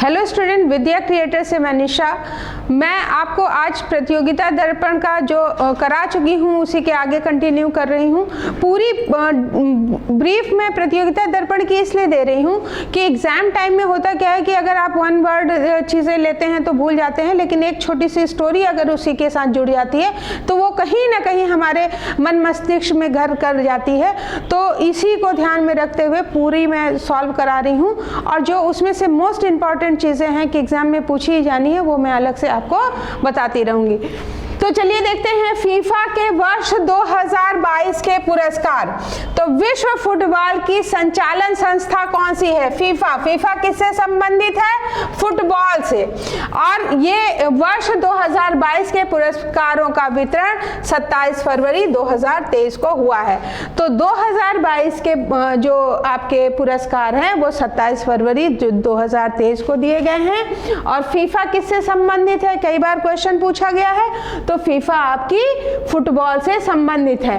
Hello student, विद्या creator से मैं निशा। मैं आपको आज प्रतियोगिता दर्पण का जो करा चुकी हूँ उसी के आगे कंटिन्यू कर रही हूँ। पूरी ब्रीफ में प्रतियोगिता दर्पण की इसलिए दे रही हूँ कि एग्ज़ाम टाइम में होता क्या है कि अगर आप वन वर्ड चीज़ें लेते हैं तो भूल जाते हैं, लेकिन एक छोटी सी स्टोरी अगर उसी के साथ जुड़ जाती है तो वो कहीं ना कहीं हमारे मन मस्तिष्क में घर कर जाती है। तो इसी को ध्यान में रखते हुए पूरी मैं सॉल्व करा रही हूँ, और जो उसमें से मोस्ट इम्पॉर्टेंट चीज़ें हैं कि एग्जाम में पूछी जानी है वो मैं अलग से आपको बताती रहूंगी। तो चलिए देखते हैं फीफा के वर्ष 2022 के पुरस्कार। तो विश्व फुटबॉल की संचालन संस्था कौन सी है? फीफा किससे संबंधित है? फुटबॉल से। और ये वर्ष 2022 के पुरस्कारों का वितरण 27 फरवरी 2023 को हुआ है। तो 2022 के जो आपके पुरस्कार हैं वो 27 फरवरी 2023 को दिए गए हैं। और फीफा किससे संबंधित है? कई बार क्वेश्चन पूछा गया है। तो फीफा आपकी फुटबॉल से संबंधित है।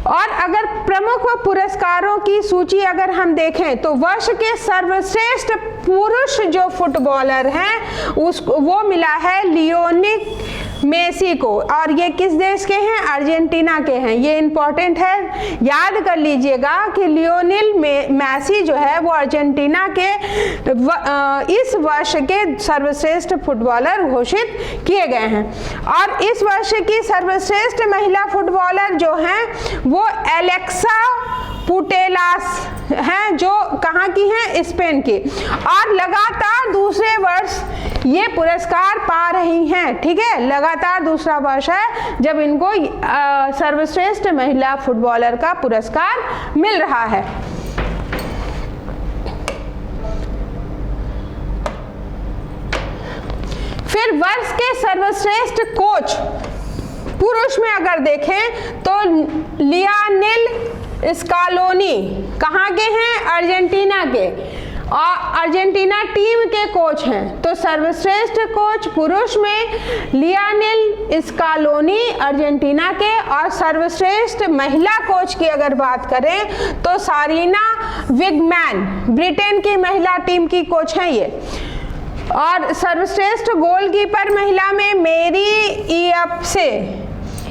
और अगर प्रमुख पुरस्कारों की सूची अगर हम देखें तो वर्ष के सर्वश्रेष्ठ पुरुष जो फुटबॉलर हैं उसको वो मिला है लियोनेल मेसी को। और ये किस देश के हैं? अर्जेंटीना के हैं। ये इंपॉर्टेंट है, याद कर लीजिएगा कि लियोनेल मेसी जो है वो अर्जेंटीना के इस वर्ष के सर्वश्रेष्ठ फुटबॉलर घोषित किए गए हैं। और इस वर्ष की सर्वश्रेष्ठ महिला फुटबॉलर जो हैं वो एलेक्सा पुटेलास हैं, जो कहाँ की हैं? स्पेन की। और लगातार दूसरे वर्ष ये पुरस्कार पा रही हैं। ठीक है, लगातार दूसरा वर्ष है जब इनको सर्वश्रेष्ठ महिला फुटबॉलर का पुरस्कार मिल रहा है। फिर वर्ष के सर्वश्रेष्ठ कोच पुरुष में अगर देखें तो लियोनेल स्कालोनी कहाँ के हैं? अर्जेंटीना के, और अर्जेंटीना टीम के कोच हैं। तो सर्वश्रेष्ठ कोच पुरुष में लियोनेल स्कालोनी अर्जेंटीना के, और सर्वश्रेष्ठ महिला कोच की अगर बात करें तो सारीना विगमैन ब्रिटेन की महिला टीम की कोच हैं ये। और सर्वश्रेष्ठ गोलकीपर महिला में मेरी इयप्से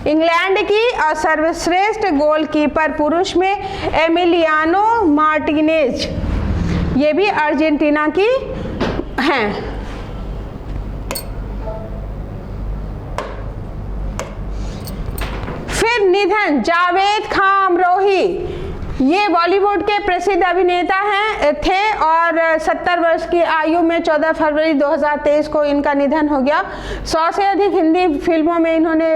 इंग्लैंड की, और सर्वश्रेष्ठ गोलकीपर पुरुष में एमिलियानो मार्टिनेज ये भी अर्जेंटीना की हैं। फिर निधन जावेद खान अमरोही, ये बॉलीवुड के प्रसिद्ध अभिनेता थे और 70 वर्ष की आयु में 14 फरवरी 2023 को इनका निधन हो गया। 100 से अधिक हिंदी फिल्मों में इन्होंने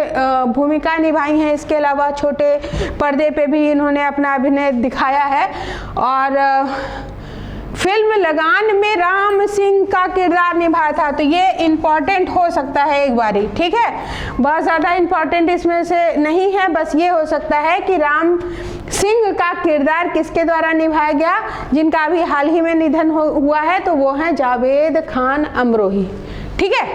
भूमिका निभाई हैं। इसके अलावा छोटे पर्दे पे भी इन्होंने अपना अभिनय दिखाया है। और फिल्म लगान में राम सिंह का किरदार निभाया था। तो ये इम्पॉर्टेंट हो सकता है एक बारी, ठीक है, बहुत ज़्यादा इम्पॉर्टेंट इसमें से नहीं है, बस ये हो सकता है कि राम सिंह का किरदार किसके द्वारा निभाया गया, जिनका अभी हाल ही में निधन हुआ है, तो वो है जावेद खान अमरोही। ठीक है,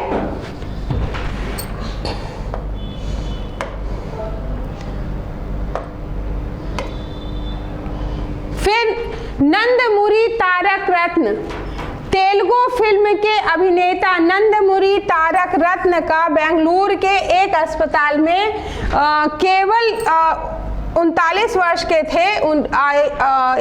फिर नंदमुरी तारक रत्न, तेलुगु फिल्म के अभिनेता नंदमुरी तारक रत्न का बेंगलुरु के एक अस्पताल में केवल 39 वर्ष के थे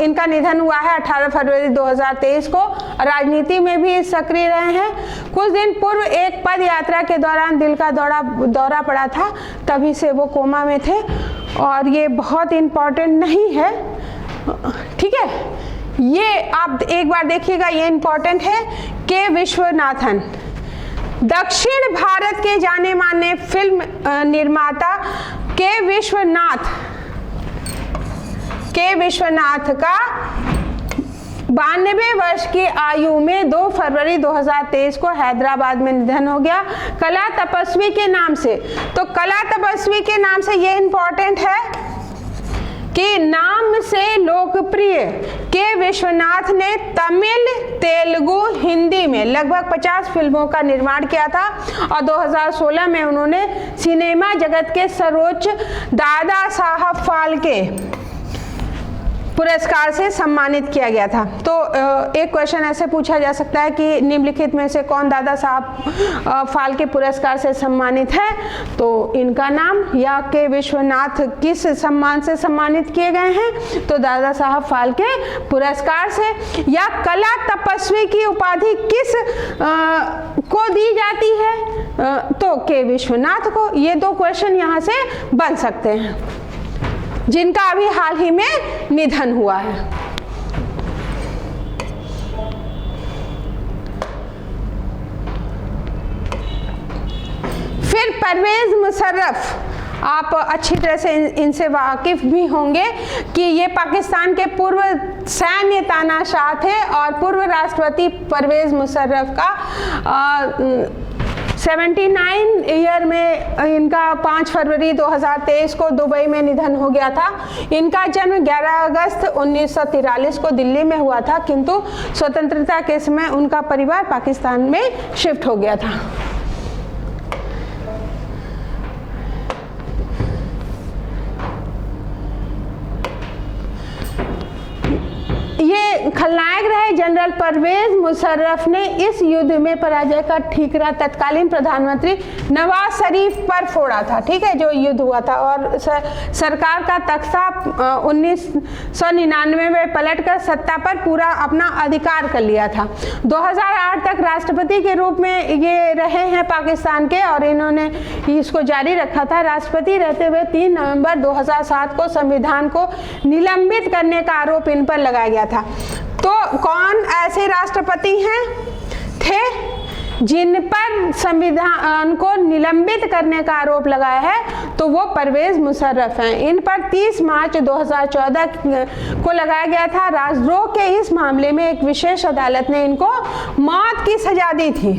इनका निधन हुआ है 18 फरवरी 2023 को। राजनीति में भी सक्रिय रहे हैं। कुछ दिन पूर्व एक पद यात्रा के दौरान दिल का दौरा पड़ा था, तभी से वो कोमा में थे। और ये बहुत इम्पोर्टेंट नहीं है, ठीक है, ये आप एक बार देखिएगा, ये इंपॉर्टेंट है। के विश्वनाथन, दक्षिण भारत के जाने माने फिल्म निर्माता के विश्वनाथ का 92 वर्ष की आयु में 2 फरवरी 2023 को हैदराबाद में निधन हो गया। कला तपस्वी के नाम से, तो कला तपस्वी के नाम से ये इंपॉर्टेंट है कि नाम से लोकप्रिय के विश्वनाथ ने तमिल, तेलुगु, हिंदी में लगभग 50 फिल्मों का निर्माण किया था। और 2016 में उन्होंने सिनेमा जगत के सर्वोच्च दादा साहब फाल्के पुरस्कार से सम्मानित किया गया था। तो एक क्वेश्चन ऐसे पूछा जा सकता है कि निम्नलिखित में से कौन दादा साहब फाल्के पुरस्कार से सम्मानित है? तो इनका नाम, या के विश्वनाथ किस सम्मान से सम्मानित किए गए हैं? तो दादा साहब फाल्के पुरस्कार से। या कला तपस्वी की उपाधि किस को दी जाती है? तो के विश्वनाथ को। ये दो क्वेश्चन यहाँ से बन सकते हैं, जिनका अभी हाल ही में निधन हुआ है। फिर परवेज मुशर्रफ, आप अच्छी तरह से इनसे वाकिफ भी होंगे कि ये पाकिस्तान के पूर्व सैन्य तानाशाह थे और पूर्व राष्ट्रपति परवेज मुशर्रफ का 79 ईयर में इनका 5 फरवरी 2023 को दुबई में निधन हो गया था। इनका जन्म 11 अगस्त 1943 को दिल्ली में हुआ था, किंतु स्वतंत्रता के समय उनका परिवार पाकिस्तान में शिफ्ट हो गया था। ये खलनायक रहे जनरल परवेज मुशर्रफ ने इस युद्ध में पराजय का ठीकरा तत्कालीन प्रधानमंत्री नवाज शरीफ पर फोड़ा था। ठीक है, जो युद्ध हुआ था, और सरकार का तख्ता 1999 में पलटकर सत्ता पर पूरा अपना अधिकार कर लिया था। 2008 तक राष्ट्रपति के रूप में ये रहे हैं पाकिस्तान के, और इन्होंने इसको जारी रखा था। राष्ट्रपति रहते हुए 3 नवंबर 2007 को संविधान को निलंबित करने का आरोप इन पर लगाया गया था। तो कौन ऐसे राष्ट्रपति थे जिन पर संविधान को निलंबित करने का आरोप लगाया है? तो वो परवेज मुशर्रफ हैं। इन पर 30 मार्च 2014 को लगाया गया था। राजद्रोह के इस मामले में एक विशेष अदालत ने इनको मौत की सजा दी थी,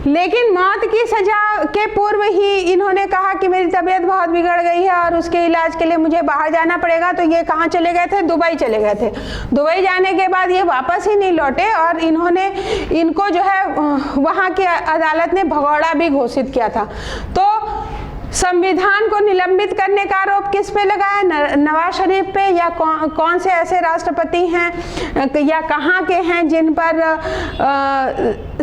लेकिन मौत की सजा के पूर्व ही इन्होंने कहा कि मेरी तबीयत बहुत बिगड़ गई है और उसके इलाज के लिए मुझे बाहर जाना पड़ेगा। तो ये कहाँ चले गए थे? दुबई चले गए थे। दुबई जाने के बाद ये वापस ही नहीं लौटे, और इनको जो है वहाँ की अदालत ने भगौड़ा भी घोषित किया था। तो संविधान को निलंबित करने का आरोप किस पे लगाया? नवाज शरीफ पे, या कौन से ऐसे राष्ट्रपति हैं या कहाँ के हैं जिन पर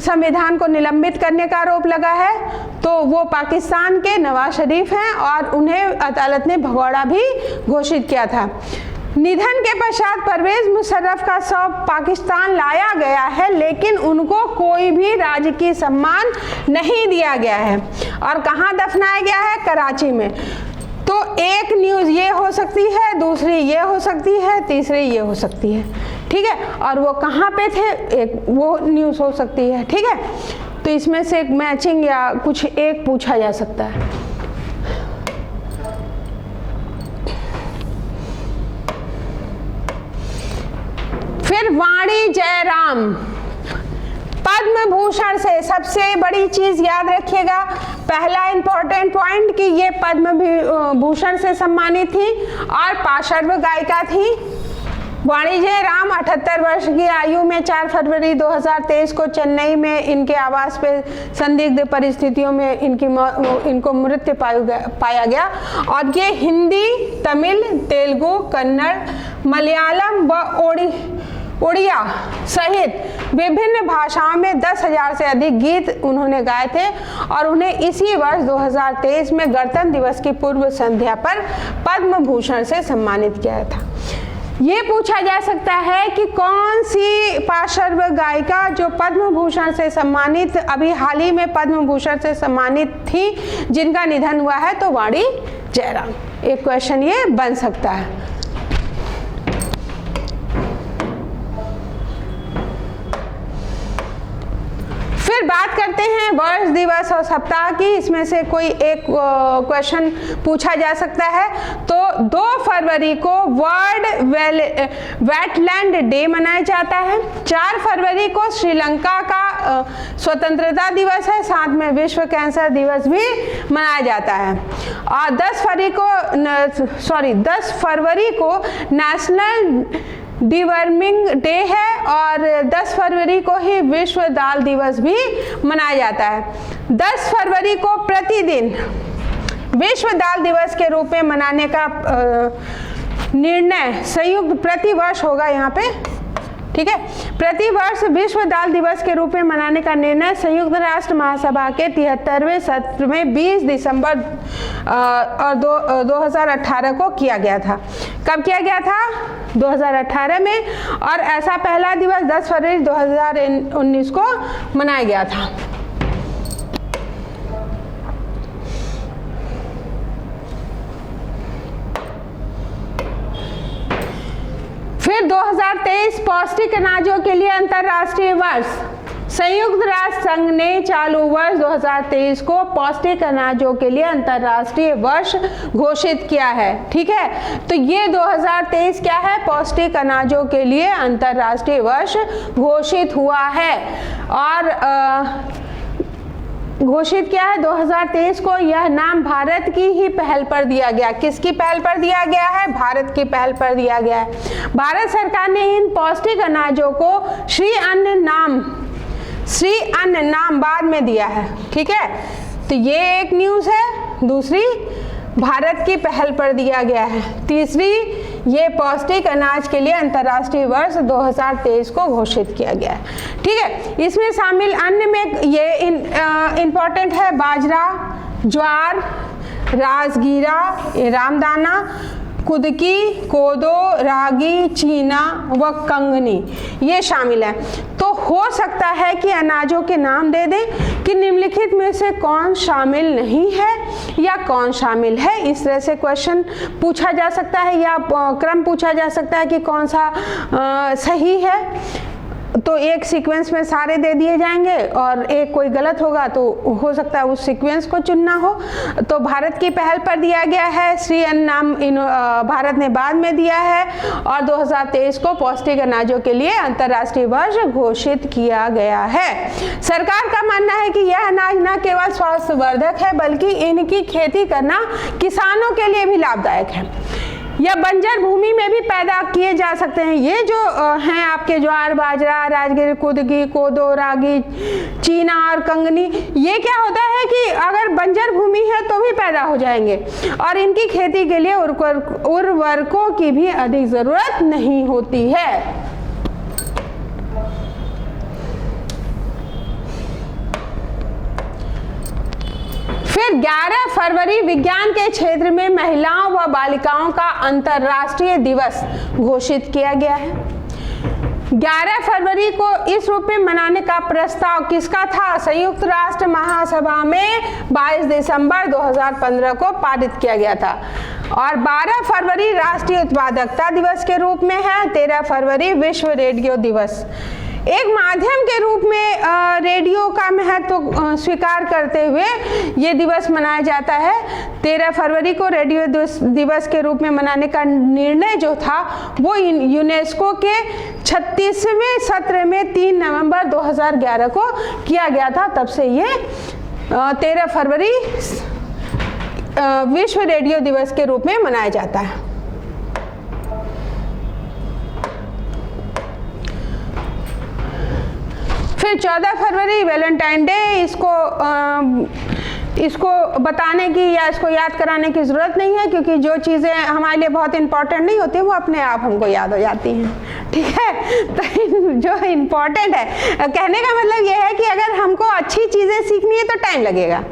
संविधान को निलंबित करने का आरोप लगा है? तो वो पाकिस्तान के नवाज शरीफ हैं, और उन्हें अदालत ने भगौड़ा भी घोषित किया था। निधन के पश्चात परवेज मुशर्रफ का शव पाकिस्तान लाया गया है, लेकिन उनको कोई भी राजकीय सम्मान नहीं दिया गया है। और कहाँ दफनाया गया है? कराची में। तो एक न्यूज़ ये हो सकती है, दूसरी ये हो सकती है, तीसरी ये हो सकती है। ठीक है, और वो कहाँ पे थे, एक वो न्यूज़ हो सकती है। ठीक है, तो इसमें से एक मैचिंग या कुछ एक पूछा जा सकता है। फिर वाणी जयराम, पद्म भूषण से सबसे बड़ी चीज याद रखिएगा, पहला इंपॉर्टेंट पॉइंट कि ये पद्म भूषण से सम्मानित थी और पार्श्व गायिका थी। वाणी जयराम 78 वर्ष की आयु में 4 फरवरी 2023 को चेन्नई में इनके आवास पे संदिग्ध परिस्थितियों में इनको मृत्यु पाया गया। और ये हिंदी, तमिल, तेलुगु, कन्नड़, मलयालम व उड़िया सहित विभिन्न भाषाओं में 10,000 से अधिक गीत उन्होंने गाए थे, और उन्हें इसी वर्ष 2023 में गणतंत्र दिवस की पूर्व संध्या पर पद्म भूषण से सम्मानित किया था। ये पूछा जा सकता है कि कौन सी पार्श्व गायिका जो पद्म भूषण से सम्मानित, अभी हाल ही में पद्म भूषण से सम्मानित थी, जिनका निधन हुआ है? तो वाणी जयराम। एक क्वेश्चन ये बन सकता है। फिर बात करते हैं वर्ष, दिवस और सप्ताह की। इसमें से कोई एक क्वेश्चन पूछा जा सकता है। तो 2 फरवरी को वर्ल्ड वेटलैंड डे मनाया जाता है। 4 फरवरी को श्रीलंका का स्वतंत्रता दिवस है, साथ में विश्व कैंसर दिवस भी मनाया जाता है। और 10 फरवरी को नेशनल डिवर्मिंग डे है, और 10 फरवरी को ही विश्व दाल दिवस भी मनाया जाता है। 10 फरवरी को प्रतिदिन विश्व दाल दिवस के रूप में मनाने का निर्णय संयुक्त प्रतिवर्ष होगा यहाँ पे, ठीक है। प्रतिवर्ष विश्व दाल दिवस के रूप में मनाने का निर्णय संयुक्त राष्ट्र महासभा के 73वें सत्र में 20 दिसंबर 2018 को किया गया था। कब किया गया था? 2018 में। और ऐसा पहला दिवस 10 फरवरी 2019 को मनाया गया था। फिर 2023 पौष्टिक अनाजों के लिए अंतर्राष्ट्रीय वर्ष। संयुक्त राष्ट्र संघ ने चालू वर्ष 2023 को पौष्टिक अनाजों के लिए अंतर्राष्ट्रीय वर्ष घोषित किया है, ठीक है। तो ये 2023 क्या है? पौष्टिक अनाजों के लिए अंतर्राष्ट्रीय वर्ष घोषित हुआ है। और घोषित किया है 2023 को। यह नाम भारत की ही पहल पर दिया गया। किसकी पहल पर दिया गया है? भारत की पहल पर दिया गया है। भारत सरकार ने इन पौष्टिक अनाजों को श्री अन्न नाम बाद में दिया है, ठीक है। तो ये एक न्यूज़ है। दूसरी, भारत की पहल पर दिया गया है। तीसरी, ये पौष्टिक अनाज के लिए अंतर्राष्ट्रीय वर्ष 2023 को घोषित किया गया है, ठीक है। इसमें शामिल अन्य में ये इम्पोर्टेंट है बाजरा, ज्वार, राजगीरा, रामदाना, कुदकी, कोदो, रागी, चीना व कंगनी, ये शामिल है। तो हो सकता है कि अनाजों के नाम दे दें कि निम्नलिखित में से कौन शामिल नहीं है या कौन शामिल है। इस तरह से क्वेश्चन पूछा जा सकता है या क्रम पूछा जा सकता है कि कौन सा सही है। तो एक सीक्वेंस में सारे दे दिए जाएंगे और एक कोई गलत होगा तो हो सकता है उस सीक्वेंस को चुनना हो। तो भारत की पहल पर दिया गया है, श्री अन्न नाम भारत ने बाद में दिया है। और 2023 को पौष्टिक अनाजों के लिए अंतर्राष्ट्रीय वर्ष घोषित किया गया है। सरकार का मानना है कि यह अनाज न केवल स्वास्थ्यवर्धक है बल्कि इनकी खेती करना किसानों के लिए भी लाभदायक है। या बंजर भूमि में भी पैदा किए जा सकते हैं। ये जो हैं आपके ज्वार, बाजरा, राजगिरी, कुदकी, कोदो, रागी, चीना और कंगनी, ये क्या होता है कि अगर बंजर भूमि है तो भी पैदा हो जाएंगे और इनकी खेती के लिए उर्वरकों की भी अधिक जरूरत नहीं होती है। फिर 11 फरवरी विज्ञान के क्षेत्र में महिलाओं व बालिकाओं का अंतर्राष्ट्रीय दिवस घोषित किया गया है। 11 फरवरी को इस रूप में मनाने का प्रस्ताव किसका था? संयुक्त राष्ट्र महासभा में 22 दिसंबर 2015 को पारित किया गया था। और 12 फरवरी राष्ट्रीय उत्पादकता दिवस के रूप में है। 13 फरवरी विश्व रेडियो दिवस। एक माध्यम के रूप में रेडियो का महत्व स्वीकार करते हुए ये दिवस मनाया जाता है। 13 फरवरी को रेडियो दिवस के रूप में मनाने का निर्णय जो था वो यूनेस्को के 36वें सत्र में 3 नवंबर 2011 को किया गया था। तब से ये 13 फरवरी विश्व रेडियो दिवस के रूप में मनाया जाता है। फिर 14 फरवरी वैलेंटाइन डे। इसको बताने की या इसको याद कराने की ज़रूरत नहीं है क्योंकि जो चीज़ें हमारे लिए बहुत इंपॉर्टेंट नहीं होती वो अपने आप हमको याद हो जाती हैं, ठीक है। तो जो इम्पॉर्टेंट है, कहने का मतलब ये है कि अगर हमको अच्छी चीज़ें सीखनी है तो टाइम लगेगा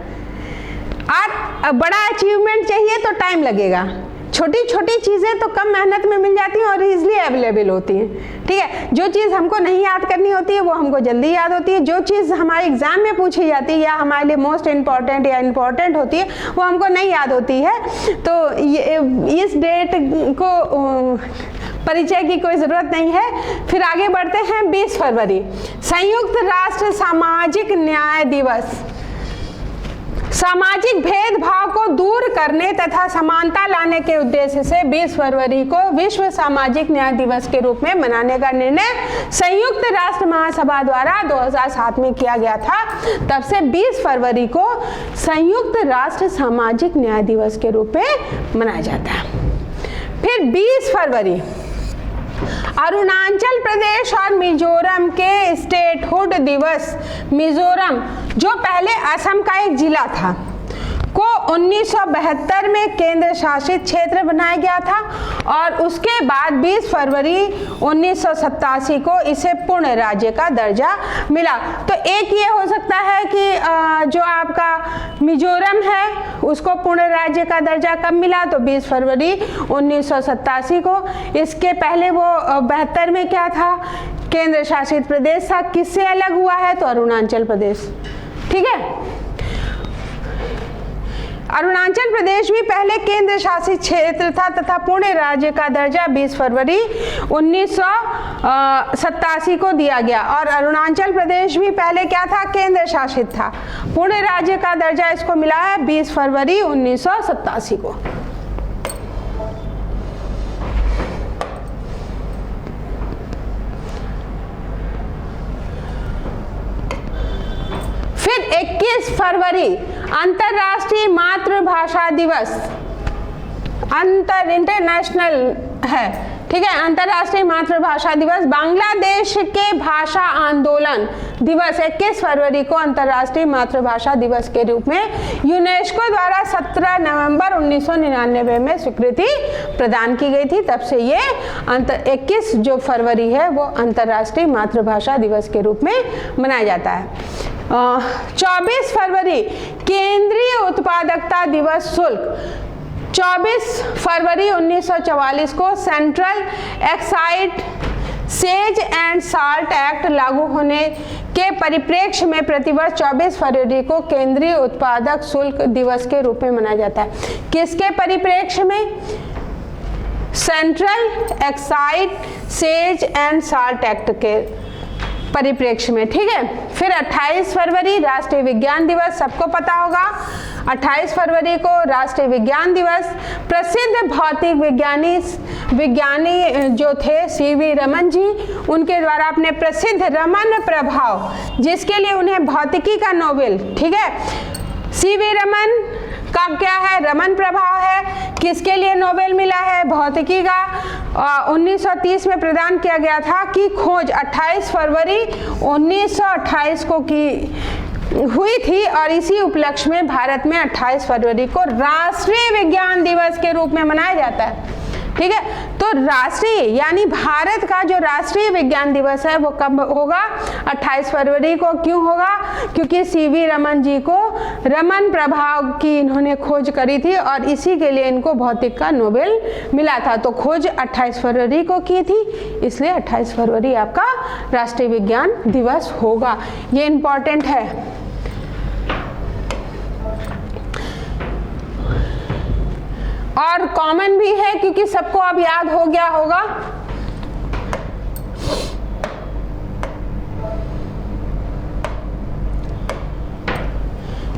और बड़ा अचीवमेंट चाहिए तो टाइम लगेगा। छोटी छोटी चीज़ें तो कम मेहनत में मिल जाती हैं और इजीली अवेलेबल होती हैं, ठीक है। जो चीज़ हमको नहीं याद करनी होती है वो हमको जल्दी याद होती है। जो चीज़ हमारे एग्जाम में पूछी जाती है या हमारे लिए मोस्ट इम्पॉर्टेंट या इम्पॉर्टेंट होती है वो हमको नहीं याद होती है। तो इस डेट को परिचय की कोई ज़रूरत नहीं है। फिर आगे बढ़ते हैं। 20 फरवरी संयुक्त राष्ट्र सामाजिक न्याय दिवस। सामाजिक भेदभाव को दूर करने तथा समानता लाने के उद्देश्य से 20 फरवरी को विश्व सामाजिक न्याय दिवस के रूप में मनाने का निर्णय संयुक्त राष्ट्र महासभा द्वारा 2007 में किया गया था। तब से 20 फरवरी को संयुक्त राष्ट्र सामाजिक न्याय दिवस के रूप में मनाया जाता है। फिर 20 फरवरी अरुणाचल प्रदेश और मिजोरम के स्टेटहुड दिवस। मिजोरम जो पहले असम का एक जिला था को 1972 में केंद्र शासित क्षेत्र बनाया गया था और उसके बाद 20 फरवरी 1987 को इसे पूर्ण राज्य का दर्जा मिला। तो एक ये हो सकता है कि जो आपका मिजोरम है उसको पूर्ण राज्य का दर्जा कब मिला, तो 20 फरवरी 1987 को। इसके पहले वो 72 में क्या था, केंद्र शासित प्रदेश था। किससे अलग हुआ है, तो अरुणाचल प्रदेश। ठीक है, अरुणाचल प्रदेश भी पहले केंद्र शासित क्षेत्र था तथा पूर्ण राज्य का दर्जा 20 फरवरी 1987 को दिया गया। और अरुणाचल प्रदेश भी पहले क्या था, केंद्र शासित था। पूर्ण राज्य का दर्जा इसको मिला है 20 फरवरी 1987 को। फिर 21 फरवरी अंतर्राष्ट्रीय मातृभाषा दिवस, इंटरनेशनल है। ठीक है, अंतर्राष्ट्रीय मातृभाषा दिवस। बांग्लादेश के भाषा आंदोलन दिवस 21 फरवरी को अंतर्राष्ट्रीय मातृभाषा दिवस के रूप में यूनेस्को द्वारा 17 नवंबर 1999 में स्वीकृति प्रदान की गई थी। तब से ये 21 जो फरवरी है वो अंतर्राष्ट्रीय मातृभाषा दिवस के रूप में मनाया जाता है। 24 फरवरी केंद्रीय उत्पादकता दिवस शुल्क। 24 फरवरी 1944 को central excise says and salt act लागू होने के परिप्रेक्ष्य में प्रतिवर्ष 24 फरवरी को केंद्रीय उत्पादक शुल्क दिवस के रूप में मनाया जाता है। किसके परिप्रेक्ष्य में, central excise says and salt act के परिप्रेक्ष्य में। ठीक है, फिर 28 फरवरी राष्ट्रीय विज्ञान दिवस, सबको पता होगा 28 फरवरी को राष्ट्रीय विज्ञान दिवस। प्रसिद्ध भौतिक विज्ञानी जो थे सीवी रमन जी, उनके द्वारा अपने प्रसिद्ध रमन प्रभाव, जिसके लिए उन्हें भौतिकी का नोबेल, ठीक है, सीवी रमन का क्या है, रमन प्रभाव है, किसके लिए नोबेल मिला है, भौतिकी का। 1930 में प्रदान किया गया था कि खोज 28 फरवरी 1928 को की हुई थी और इसी उपलक्ष्य में भारत में 28 फरवरी को राष्ट्रीय विज्ञान दिवस के रूप में मनाया जाता है। ठीक है, तो राष्ट्रीय यानी भारत का जो राष्ट्रीय विज्ञान दिवस है वो कब होगा, 28 फरवरी को। क्यों होगा, क्योंकि सीवी रमन जी को रमन प्रभाव की इन्होंने खोज करी थी और इसी के लिए इनको भौतिक का नोबेल मिला था। तो खोज 28 फरवरी को की थी, इसलिए 28 फरवरी आपका राष्ट्रीय विज्ञान दिवस होगा। ये इंपॉर्टेंट है। और कॉमन भी है क्योंकि सबको अब याद हो गया होगा।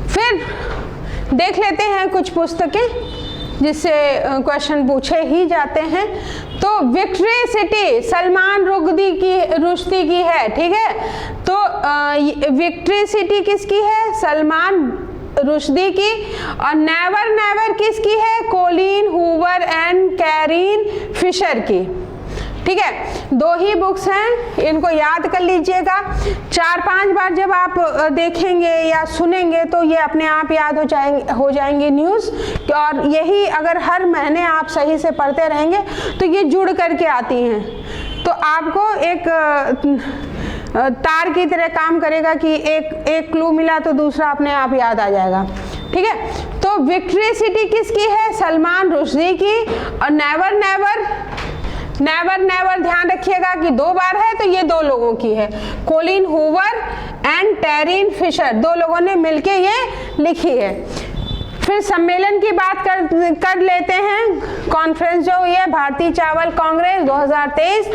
फिर देख लेते हैं कुछ पुस्तकें जिससे क्वेश्चन पूछे ही जाते हैं। तो विक्ट्री सिटी सलमान रुश्दी की है। ठीक है, तो विक्ट्री सिटी किसकी है, सलमान रुश्दी की। और नेवर नेवर किसकी है, कोलिन हूवर एंड कैरीन फिशर की। ठीक है, 2 ही बुक्स हैं, इनको याद कर लीजिएगा। 4-5 बार जब आप देखेंगे या सुनेंगे तो ये अपने आप याद हो जाएंगे न्यूज़। और यही अगर हर महीने आप सही से पढ़ते रहेंगे तो ये जुड़ करके आती हैं, तो आपको एक तार की तरह काम करेगा कि एक क्लू मिला तो दूसरा अपने आप याद आ जाएगा। ठीक है, तो विक्ट्री सिटी किसकी है, सलमान रुश्दी की। और नेवर नेवर ध्यान रखिएगा कि 2 बार है, तो ये 2 लोगों की है, Colleen Hoover and Tarryn Fisher, 2 लोगों ने मिलके ये लिखी है। फिर सम्मेलन की बात कर लेते हैं। कॉन्फ्रेंस जो हुई है भारतीय चावल कांग्रेस 2023,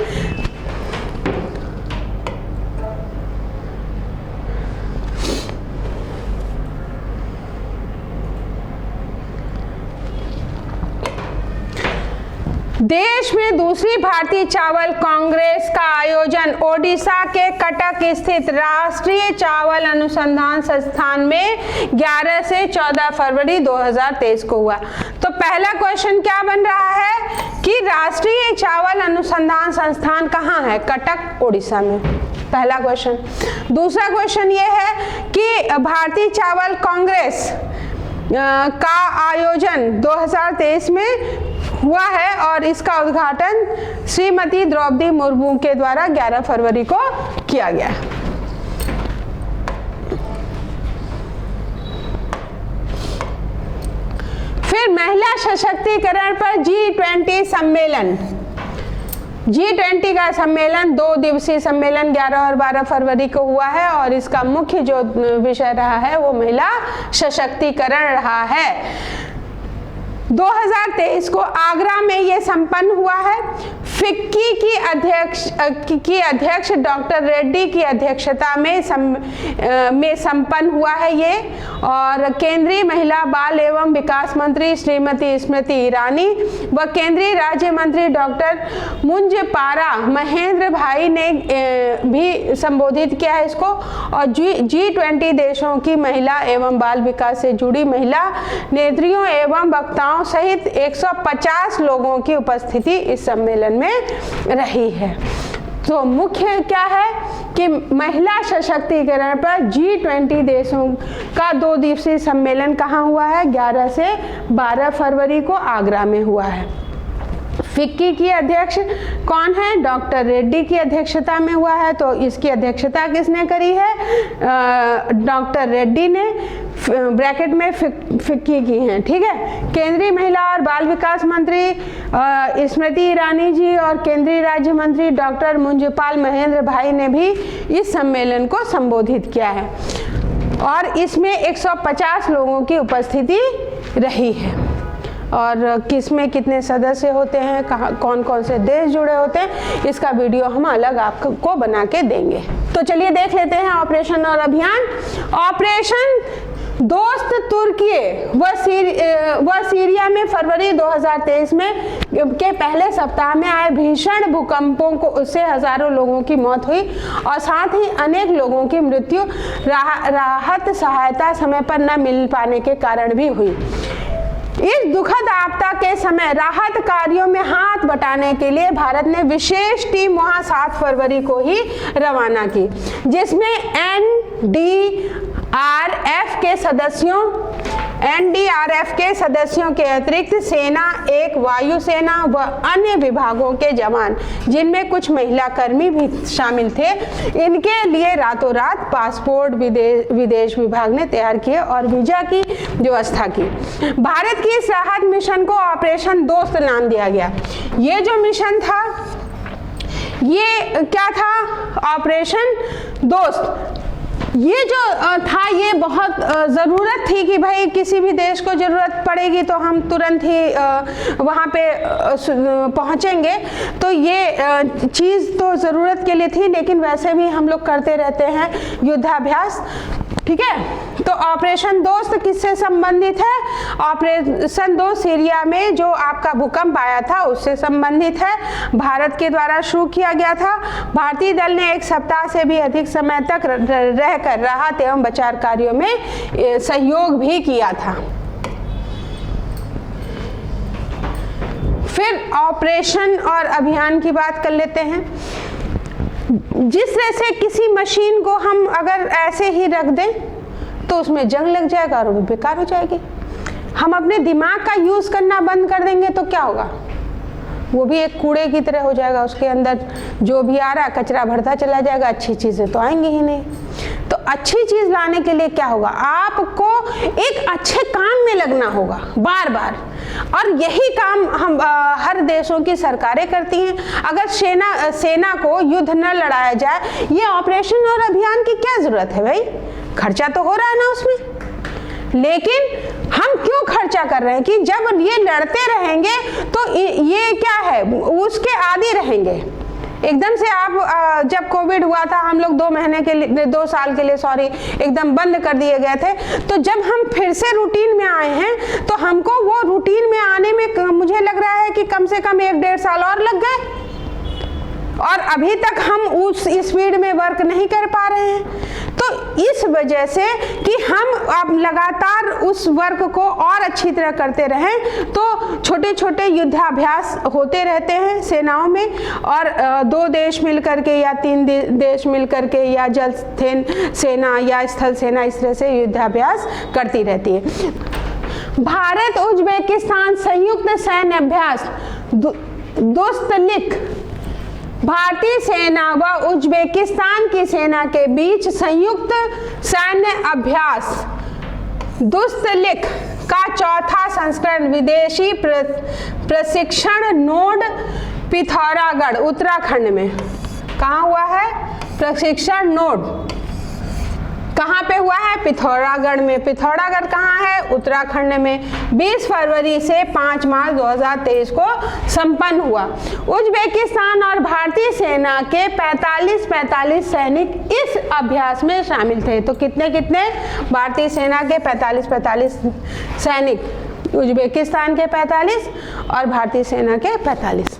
देश में दूसरी भारतीय चावल कांग्रेस का आयोजन ओडिशा के कटक स्थित राष्ट्रीय चावल अनुसंधान संस्थान में 11 से 14 फरवरी 2023 को हुआ। तो पहला क्वेश्चन क्या बन रहा है कि राष्ट्रीय चावल अनुसंधान संस्थान कहाँ है, कटक ओडिशा में, पहला क्वेश्चन। दूसरा क्वेश्चन ये है कि भारतीय चावल कांग्रेस का आयोजन 2023 में हुआ है और इसका उद्घाटन श्रीमती द्रौपदी मुर्मू के द्वारा 11 फरवरी को किया गया। फिर महिला सशक्तिकरण पर G20 सम्मेलन। G20 का सम्मेलन 2 दिवसीय सम्मेलन 11 और 12 फरवरी को हुआ है और इसका मुख्य जो विषय रहा है वो महिला सशक्तिकरण रहा है। 2023 को आगरा में ये संपन्न हुआ है। फिक्की की अध्यक्ष डॉक्टर रेड्डी की अध्यक्षता में संपन्न हुआ है ये, और केंद्रीय महिला बाल एवं विकास मंत्री श्रीमती स्मृति ईरानी व केंद्रीय राज्य मंत्री डॉक्टर मुंजपारा महेंद्र भाई ने भी संबोधित किया है इसको। और G20 देशों की महिला एवं बाल विकास से जुड़ी महिला नेत्रियों एवं वक्ताओं सहित 150 लोगों की उपस्थिति इस सम्मेलन में रही है। तो मुख्य क्या है कि महिला सशक्तिकरण पर G20 देशों का 2 दिवसीय सम्मेलन कहाँ हुआ है? 11 से 12 फरवरी को आगरा में हुआ है। फिक्की की अध्यक्ष कौन है? डॉक्टर रेड्डी की अध्यक्षता में हुआ है। तो इसकी अध्यक्षता किसने करी है? डॉक्टर रेड्डी ने, ब्रैकेट में फिक्की की हैं, ठीक है। केंद्रीय महिला और बाल विकास मंत्री स्मृति ईरानी जी और केंद्रीय राज्य मंत्री डॉक्टर मुंजपाल महेंद्र भाई ने भी इस सम्मेलन को संबोधित किया है और इसमें 150 लोगों की उपस्थिति रही है। और किसमें कितने सदस्य होते हैं, कहाँ कौन कौन से देश जुड़े होते हैं, इसका वीडियो हम अलग आपको बना के देंगे। तो चलिए देख लेते हैं ऑपरेशन और अभियान। ऑपरेशन दोस्त तुर्की व सीरिया में फरवरी 2023 में के पहले सप्ताह में आए भीषण भूकंपों को से हजारों लोगों की मौत हुई और साथ ही अनेक लोगों की मृत्यु राहत सहायता समय पर न मिल पाने के कारण भी हुई। इस दुखद आपदा के समय राहत कार्यों में हाथ बटाने के लिए भारत ने विशेष टीम वहां 7 फरवरी को ही रवाना की, जिसमें एनडीआरएफ के सदस्यों के अतिरिक्त सेना, एक वायुसेना व अन्य विभागों के जवान, जिनमें कुछ महिला कर्मी भी शामिल थे, इनके लिए रातों रात पासपोर्ट विदेश विभाग ने तैयार किए और वीजा की व्यवस्था की। भारत की इस राहत मिशन को ऑपरेशन दोस्त नाम दिया गया। ये जो मिशन था ये क्या था? ऑपरेशन दोस्त। ये जो था ये बहुत ज़रूरत थी कि भाई किसी भी देश को ज़रूरत पड़ेगी तो हम तुरंत ही वहाँ पे पहुँचेंगे। तो ये चीज़ तो ज़रूरत के लिए थी, लेकिन वैसे भी हम लोग करते रहते हैं युद्धाभ्यास, ठीक है। तो ऑपरेशन दोस्त किससे संबंधित है? ऑपरेशन दोस्त सीरिया में जो आपका भूकंप आया था उससे संबंधित है। भारत के द्वारा शुरू किया गया था। भारतीय दल ने 1 सप्ताह से भी अधिक समय तक रहकर राहत एवं बचाव कार्यों में सहयोग भी किया था। फिर ऑपरेशन और अभियान की बात कर लेते हैं। जिस तरह से किसी मशीन को हम अगर ऐसे ही रख दें तो उसमें जंग लग जाएगा और वो बेकार हो जाएगी। हम अपने दिमाग का यूज करना बंद कर देंगे तो क्या होगा? वो भी एक कूड़े की तरह हो जाएगा, उसके अंदर जो भी आ रहा है कचरा भरता चला जाएगा, अच्छी चीजें तो आएंगी ही नहीं। तो अच्छी चीज लाने के लिए क्या होगा? आपको एक अच्छे काम में लगना होगा बार बार, और यही काम हम हर देशों की सरकारें करती हैं। अगर सेना को युद्ध न लड़ाया जाए, ये ऑपरेशन और अभियान की क्या जरूरत है भाई? खर्चा तो हो रहा है ना उसमें, लेकिन हम क्यों खर्चा कर रहे हैं कि जब ये लड़ते रहेंगे तो ये क्या है, उसके आदी रहेंगे। एकदम से आप जब कोविड हुआ था हम लोग 2 साल के लिए एकदम बंद कर दिए गए थे। तो जब हम फिर से रूटीन में आए हैं तो हमको वो रूटीन में आने में मुझे लग रहा है कि कम से कम 1-1.5 साल और लग गए, और अभी तक हम उस स्पीड में वर्क नहीं कर पा रहे हैं। तो इस वजह से कि हम अब लगातार उस वर्क को और अच्छी तरह करते रहें तो छोटे छोटे युद्धाभ्यास होते रहते हैं सेनाओं में, और 2 देश मिलकर के या 3 देश मिलकर के या जल सेना या स्थल सेना इस तरह से युद्धाभ्यास करती रहती है। भारत उज्बेकिस्तान संयुक्त सैन्य अभ्यास दोस्तलिक। भारतीय सेना व उज्बेकिस्तान की सेना के बीच संयुक्त सैन्य अभ्यास दोस्तलिक का चौथा संस्करण विदेशी प्रशिक्षण नोड पिथौरागढ़ उत्तराखंड में कहाँ हुआ है? प्रशिक्षण नोड कहाँ पे हुआ है? पिथौरागढ़ में। पिथौरागढ़ कहाँ है? उत्तराखंड में। 20 फरवरी से 5 मार्च 2023 को संपन्न हुआ। उज्बेकिस्तान और भारतीय सेना के 45 सैनिक इस अभ्यास में शामिल थे। तो कितने भारतीय सेना के 45 सैनिक, उज्बेकिस्तान के 45 और भारतीय सेना के 45।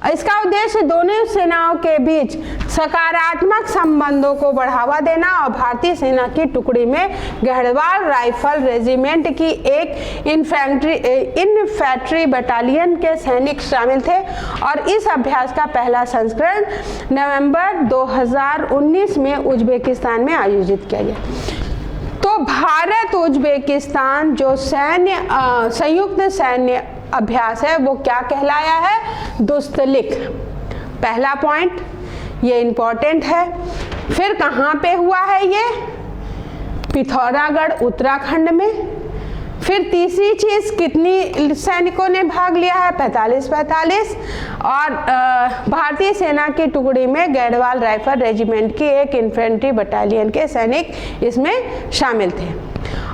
इसका उद्देश्य दोनों सेनाओं के बीच सकारात्मक संबंधों को बढ़ावा देना और भारतीय सेना की टुकड़ी में गढ़वाल राइफल रेजिमेंट की एक इन्फैंट्री बटालियन के सैनिक शामिल थे और इस अभ्यास का पहला संस्करण नवंबर 2019 में उज्बेकिस्तान में आयोजित किया गया। तो भारत उज्बेकिस्तान जो संयुक्त सैन्य अभ्यास है वो क्या कहलाया है? दोस्तलिक। पहला पॉइंट ये इंपॉर्टेंट है। फिर कहाँ पे हुआ है ये? पिथौरागढ़ उत्तराखंड में। फिर तीसरी चीज, कितनी सैनिकों ने भाग लिया है? 45 और भारतीय सेना की टुकड़ी में गढ़वाल राइफल रेजिमेंट की एक इन्फेंट्री बटालियन के सैनिक इसमें शामिल थे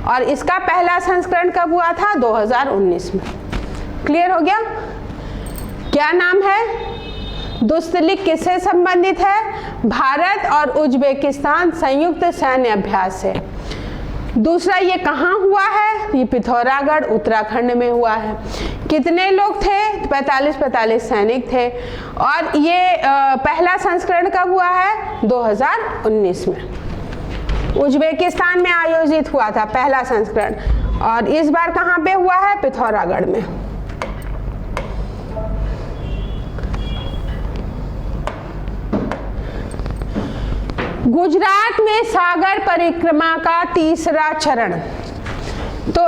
और इसका पहला संस्करण कब हुआ था? 2019 में। क्लियर हो गया? क्या नाम है? दोस्तलिक किससे संबंधित है? भारत और उज्बेकिस्तान संयुक्त सैन्य अभ्यास से। दूसरा, ये कहाँ हुआ है? ये पिथौरागढ़ उत्तराखंड में हुआ है। कितने लोग थे? 45 सैनिक थे और ये पहला संस्करण कब हुआ है? 2019 में उज्बेकिस्तान में आयोजित हुआ था पहला संस्करण और इस बार कहाँ पे हुआ है? पिथौरागढ़ में। गुजरात में सागर परिक्रमा का तीसरा चरण। तो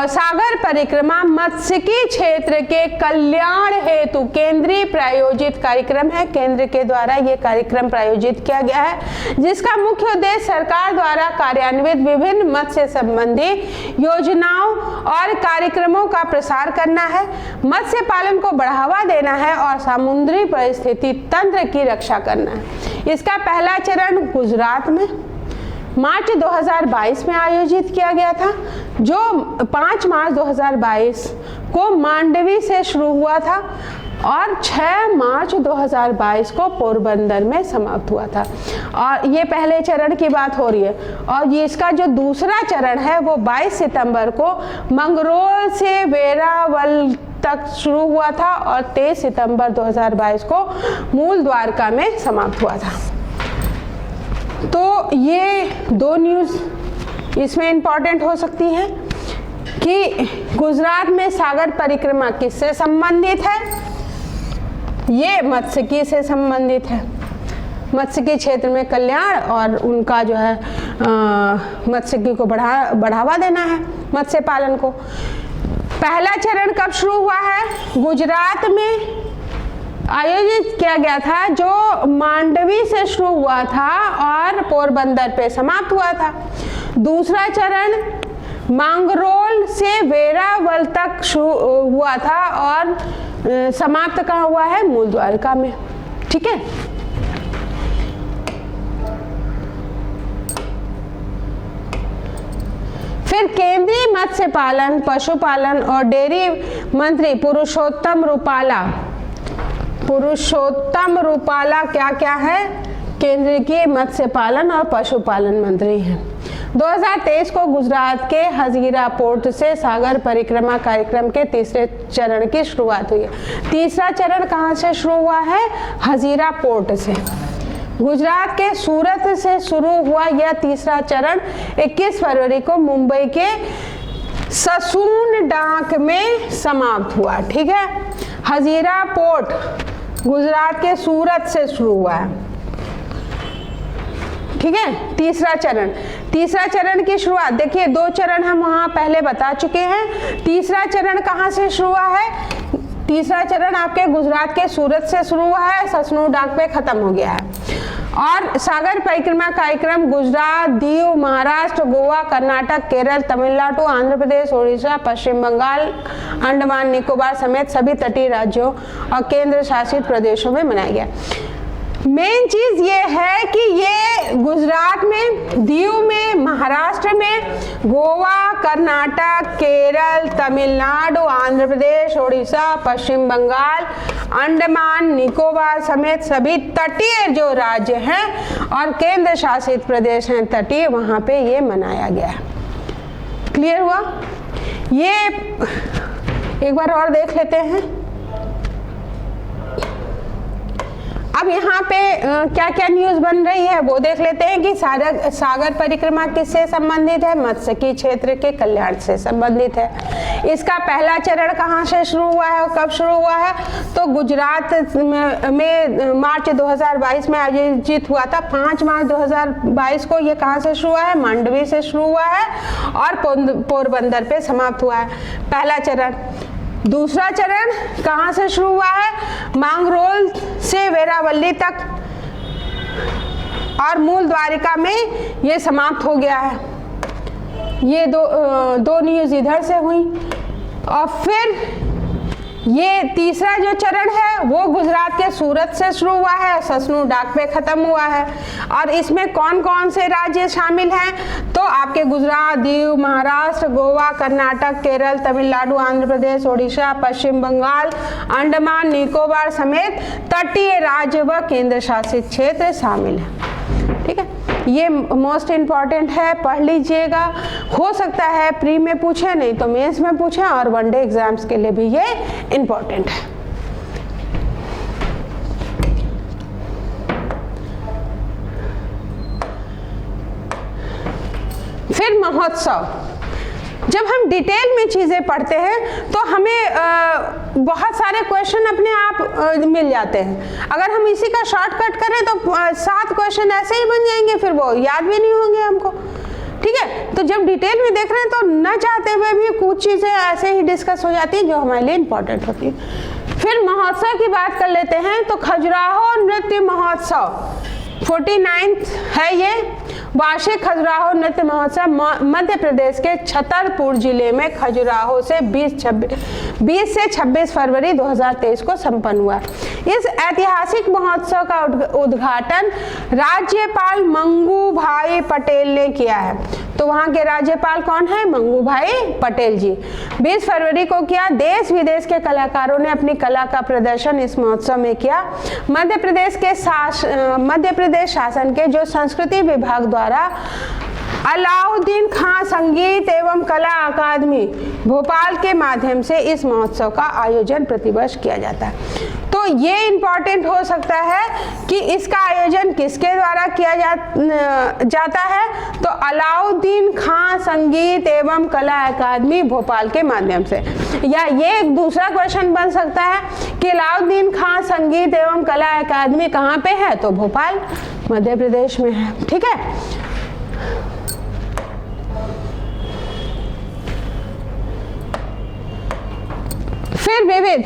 सागर परिक्रमा मत्स्यिकी क्षेत्र के कल्याण हेतु केंद्रीय प्रायोजित कार्यक्रम है। केंद्र के द्वारा ये कार्यक्रम प्रायोजित किया गया है जिसका मुख्य उद्देश्य सरकार द्वारा कार्यान्वित विभिन्न मत्स्य संबंधी योजनाओं और कार्यक्रमों का प्रसार करना है, मत्स्य पालन को बढ़ावा देना है और समुद्री परिस्थिति तंत्र की रक्षा करना है। इसका पहला चरण गुजरात में मार्च 2022 में आयोजित किया गया था, जो 5 मार्च 2022 को मांडवी से शुरू हुआ था और 6 मार्च 2022 को पोरबंदर में समाप्त हुआ था। और ये पहले चरण की बात हो रही है और ये इसका जो दूसरा चरण है वो 22 सितंबर को मंगरोल से वेरावल तक शुरू हुआ था और 23 सितंबर 2022 को मूल द्वारका में समाप्त हुआ था। तो ये दो न्यूज़ इसमें इंपॉर्टेंट हो सकती हैं कि गुजरात में सागर परिक्रमा किससे संबंधित है? ये मत्स्यिकी से संबंधित है। मत्स्यिकी क्षेत्र में कल्याण और उनका जो है मत्स्यिकी को बढ़ावा देना है, मत्स्य पालन को। पहला चरण कब शुरू हुआ है? गुजरात में आयोजित किया गया था जो मांडवी से शुरू हुआ था और पोरबंदर पे समाप्त हुआ था। दूसरा चरण मांगरोल से वेरावल तक शुरू हुआ था और समाप्त कहाँ हुआ है? मूल द्वारका में। ठीक है। फिर केंद्रीय मत्स्य पालन, पशुपालन और डेयरी मंत्री पुरुषोत्तम रूपाला क्या है? केंद्र के मत्स्य पालन और पशुपालन मंत्री हैं। 2023 को गुजरात के हजीरा पोर्ट से सागर परिक्रमा कार्यक्रम के तीसरे चरण की शुरुआत हुई है। तीसरा चरण कहाँ से शुरू हुआ है? हजीरा पोर्ट से। गुजरात के सूरत से शुरू हुआ यह तीसरा चरण 21 फरवरी को मुंबई के ससून डाक में समाप्त हुआ। ठीक है। हजीरा पोर्ट गुजरात के सूरत से शुरू हुआ है। ठीक है। तीसरा चरण तीसरा चरण की शुरुआत देखिए, 2 चरण हम वहाँ पहले बता चुके हैं। तीसरा चरण कहाँ से शुरू हुआ है? तीसरा चरण आपके गुजरात के सूरत से शुरू हुआ है, ससनू डाक पे खत्म हो गया है। और सागर परिक्रमा कार्यक्रम गुजरात, दीव, महाराष्ट्र, गोवा, कर्नाटक, केरल, तमिलनाडु, आंध्र प्रदेश, ओडिशा, पश्चिम बंगाल, अंडमान निकोबार समेत सभी तटीय राज्यों और केंद्र शासित प्रदेशों में मनाया गया। मेन चीज ये है कि ये गुजरात में, दीव में, महाराष्ट्र में, गोवा, कर्नाटक, केरल, तमिलनाडु, आंध्र प्रदेश, ओडिशा, पश्चिम बंगाल, अंडमान निकोबार समेत सभी तटीय जो राज्य हैं और केंद्र शासित प्रदेश हैं तटीय, वहां पे ये मनाया गया। क्लियर हुआ? ये एक बार और देख लेते हैं। अब यहाँ पे क्या क्या न्यूज बन रही है वो देख लेते हैं कि सागर परिक्रमा किससे संबंधित है? मत्स्यिकी क्षेत्र के कल्याण से संबंधित है। इसका पहला चरण कहाँ से शुरू हुआ है और कब शुरू हुआ है? तो गुजरात में मार्च 2022 में आयोजित हुआ था। 5 मार्च 2022 को ये कहाँ से शुरू हुआ है? मांडवी से शुरू हुआ है और पोरबंदर पे समाप्त हुआ है, पहला चरण। दूसरा चरण कहाँ से शुरू हुआ है? मांगरोल से वेरावली तक और मूल द्वारिका में ये समाप्त हो गया है। ये दो न्यूज इधर से हुई। और फिर ये तीसरा जो चरण है वो गुजरात के सूरत से शुरू हुआ है, ससनू डाक पे खत्म हुआ है। और इसमें कौन कौन से राज्य शामिल हैं? तो आपके गुजरात, दीव, महाराष्ट्र, गोवा, कर्नाटक, केरल, तमिलनाडु, आंध्र प्रदेश, ओडिशा, पश्चिम बंगाल, अंडमान निकोबार समेत तटीय राज्य व केंद्र शासित क्षेत्र शामिल हैं। ठीक है, ये मोस्ट इम्पॉर्टेंट है, पढ़ लीजिएगा। हो सकता है प्री में पूछे, नहीं तो मेंस में पूछे, और वनडे एग्जाम्स के लिए भी ये इम्पॉर्टेंट है। फिर महोत्सव, जब हम डिटेल में चीज़ें पढ़ते हैं तो हमें बहुत सारे क्वेश्चन अपने आप मिल जाते हैं। अगर हम इसी का शॉर्टकट करें तो 7 क्वेश्चन ऐसे ही बन जाएंगे, फिर वो याद भी नहीं होंगे हमको। ठीक है, तो जब डिटेल में देख रहे हैं तो न चाहते हुए भी कुछ चीज़ें ऐसे ही डिस्कस हो जाती हैं जो हमारे लिए इम्पोर्टेंट होती है। फिर महोत्सव की बात कर लेते हैं। तो खजुराहो नृत्य महोत्सव 49 है ये वार्षिक खजुराहो नृत्य महोत्सव मध्य प्रदेश के छतरपुर जिले में खजुराहो से 20 से 26 फरवरी 2023 को संपन्न हुआ। इस ऐतिहासिक महोत्सव का उद्घाटन राज्यपाल मंगू भाई पटेल ने किया है। तो वहाँ के राज्यपाल कौन है? मंगू भाई पटेल जी। 20 फरवरी को किया। देश विदेश के कलाकारों ने अपनी कला का प्रदर्शन इस महोत्सव में किया। मध्य प्रदेश शासन के जो संस्कृति विभाग द्वारा अलाउद्दीन खां संगीत एवं कला अकादमी भोपाल के माध्यम से इस महोत्सव का आयोजन प्रतिवर्ष किया जाता है। तो ये इम्पॉर्टेंट हो सकता है कि इसका आयोजन किसके द्वारा किया जाता है? तो अलाउद्दीन खां संगीत एवं कला अकादमी भोपाल के माध्यम से। या ये एक दूसरा क्वेश्चन बन सकता है कि अलाउद्दीन खां संगीत एवं कला अकादमी कहाँ पे है? तो भोपाल, मध्य प्रदेश में है। ठीक है, फिर विविध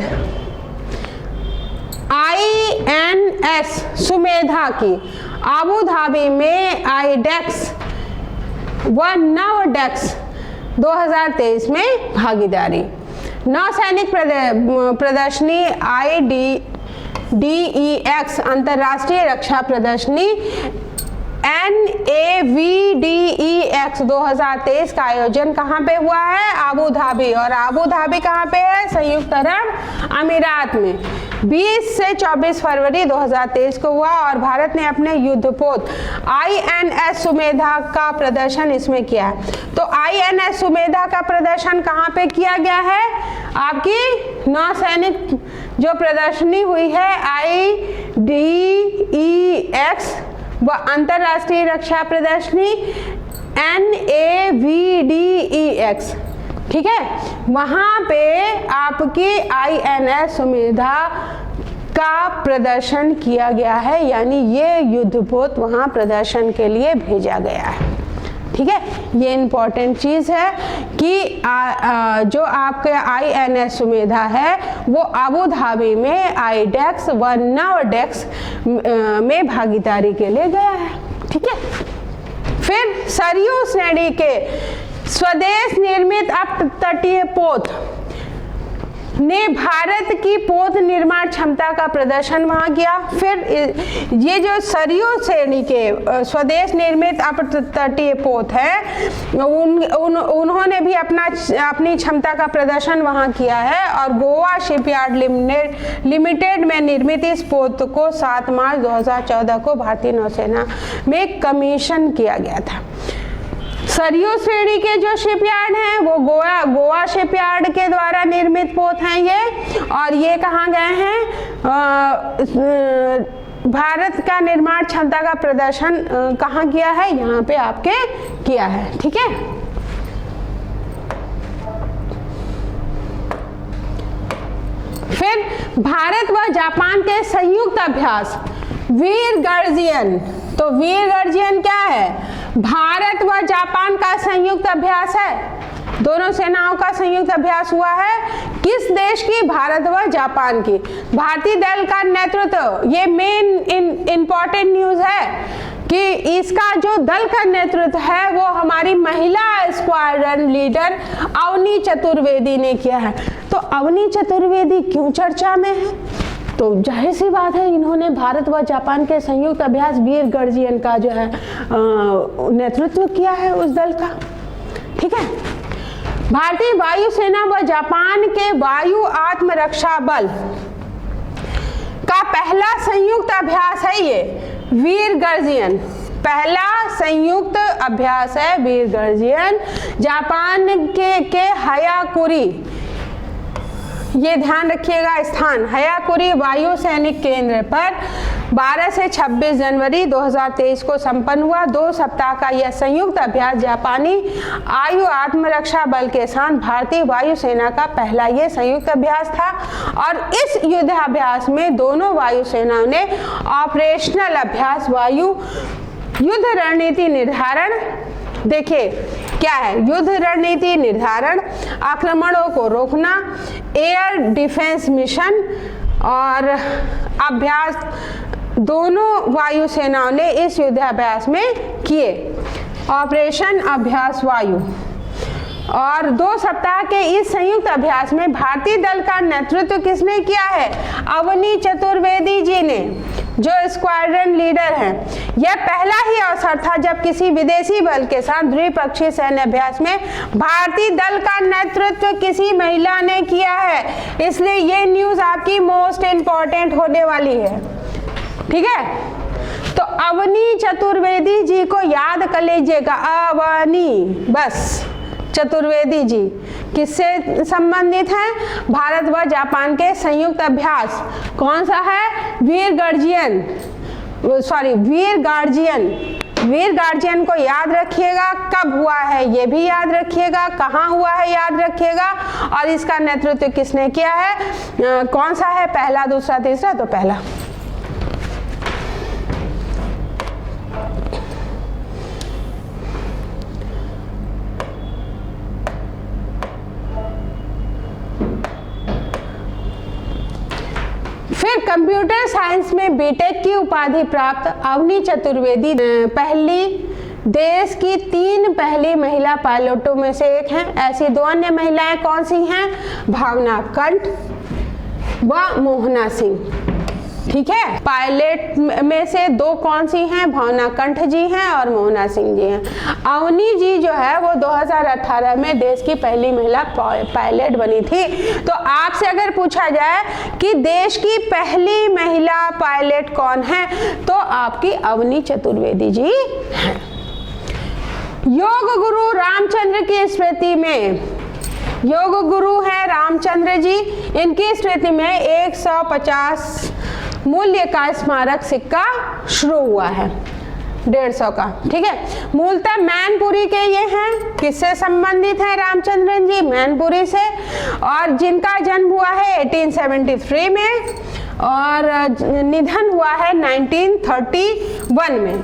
INS सुमेधा की आबू धाबी में आईडेक्स व नवडेक्स 2023 में भागीदारी। नौसैनिक प्रदर्शनी IDEX अंतर्राष्ट्रीय रक्षा प्रदर्शनी NAVDEX 2023 का आयोजन कहाँ पे हुआ है? Abu Dhabi. और आबू धाबी कहाँ पे है? संयुक्त अरब अमीरात में। 20 से 24 फरवरी 2023 को हुआ और भारत ने अपने युद्धपोत INS सुमेधा का प्रदर्शन इसमें किया। तो INS सुमेधा का प्रदर्शन कहाँ पे किया गया है? आपकी नौसैनिक जो प्रदर्शनी हुई है IDEX व अंतर्राष्ट्रीय रक्षा प्रदर्शनी NAVDEX। ठीक है, वहां पे आपकी INS सुमेधा का प्रदर्शन किया गया है, यानी ये युद्धपोत वहां प्रदर्शन के लिए भेजा गया है। ठीक है, ये इम्पॉर्टेंट चीज़ है कि जो आपके INS सुमेधा है वो अबू धाबी में IDEX व नवडेक्स में भागीदारी के लिए गया है। ठीक है, फिर सरयू श्रेणी के स्वदेश निर्मित अपतटीय पोत ने भारत की पोत निर्माण क्षमता का प्रदर्शन वहाँ किया। फिर ये जो सरयू श्रेणी के स्वदेश निर्मित अपतटीय पोत है उन्होंने भी अपनी क्षमता का प्रदर्शन वहाँ किया है और गोवा शिपयार्ड लिमिटेड में निर्मित इस पोत को 7 मार्च 2014 को भारतीय नौसेना में कमीशन किया गया था। सरयू श्रेणी के जो शिपयार्ड हैं वो गोवा शिपयार्ड के द्वारा निर्मित पोत हैं ये, और ये कहाँ गए हैं, भारत का निर्माण क्षमता का प्रदर्शन कहाँ किया है, यहाँ पे आपके किया है। ठीक है, फिर भारत व जापान के संयुक्त अभ्यास वीर गार्जियन। तो वीर गार्जियन क्या है, भारत व जापान का संयुक्त अभ्यास है, दोनों सेनाओं का संयुक्त अभ्यास हुआ है। किस देश की, भारत व जापान की। भारतीय दल का नेतृत्व, ये मेन इंपॉर्टेंट न्यूज है कि इसका जो दल का नेतृत्व है वो हमारी महिला स्क्वाड्रन लीडर अवनी चतुर्वेदी ने किया है। तो अवनी चतुर्वेदी क्यों चर्चा में है, तो जाहिर सी बात है इन्होंने भारत व जापान के संयुक्त अभ्यास वीर गार्जियन का जो है नेतृत्व किया है उस दल का। ठीक है, भारतीय वायुसेना व जापान के वायु आत्मरक्षा बल का पहला संयुक्त अभ्यास है ये वीर गार्जियन, पहला संयुक्त अभ्यास है वीर गार्जियन। जापान के हयाकुरी, ये ध्यान रखिएगा स्थान, हयाकुरी वायु सैनिक केंद्र पर 12 से 26 जनवरी 2023 को संपन्न हुआ। 2 सप्ताह का यह संयुक्त अभ्यास जापानी वायु आत्मरक्षा बल के साथ भारतीय वायुसेना का पहला ये संयुक्त अभ्यास था और इस युद्धाभ्यास में दोनों वायुसेनाओं ने ऑपरेशनल अभ्यास, वायु युद्ध रणनीति निर्धारण, देखिए क्या है, युद्ध रणनीति निर्धारण, आक्रमणों को रोकना, एयर डिफेंस मिशन और अभ्यास दोनों वायुसेनाओं ने इस युद्धाभ्यास में किए। ऑपरेशन अभ्यास वायु, और 2 सप्ताह के इस संयुक्त अभ्यास में भारतीय दल का नेतृत्व किसने किया है, अवनी चतुर्वेदी जी ने, जो स्क्वाड्रन लीडर हैं। यह पहला ही अवसर था जब किसी विदेशी बल के साथ द्विपक्षीय सैन्य अभ्यास में भारतीय दल का नेतृत्व किसी महिला ने किया है, इसलिए ये न्यूज आपकी मोस्ट इंपॉर्टेंट होने वाली है। ठीक है, तो अवनी चतुर्वेदी जी को याद कर लीजिएगा, अवनी बस चतुर्वेदी जी किससे संबंधित हैं, भारत व जापान के संयुक्त अभ्यास, कौन सा है, वीर गार्जियन, वीर गार्जियन को याद रखिएगा। कब हुआ है ये भी याद रखिएगा, कहाँ हुआ है याद रखिएगा, और इसका नेतृत्व किसने किया है, कौन सा है, पहला, दूसरा, तीसरा, तो पहला। फिर कंप्यूटर साइंस में बीटेक की उपाधि प्राप्त अवनी चतुर्वेदी पहली देश की 3 पहली महिला पायलटों में से एक हैं। ऐसी 2 अन्य महिलाएं कौन सी हैं, भावना कंठ व मोहना सिंह। ठीक है, पायलट में से 2 कौन सी हैं, भावना कंठ जी हैं और मोहना सिंह जी हैं। अवनी जी जो है वो 2018 में देश की पहली महिला पायलट बनी थी। तो आपसे अगर पूछा जाए कि देश की पहली महिला पायलट कौन है, तो आपकी अवनी चतुर्वेदी जी हैं। योग गुरु रामचंद्र की स्मृति में, योग गुरु है रामचंद्र जी, इनकी स्मृति में 150 मूल्य का स्मारक सिक्का शुरू हुआ है, 150 का। ठीक है, मूलतः मैनपुरी के ये हैं, किससे संबंधित है रामचंद्रन जी, मैनपुरी से, और जिनका जन्म हुआ है 1873 में और निधन हुआ है 1931 में।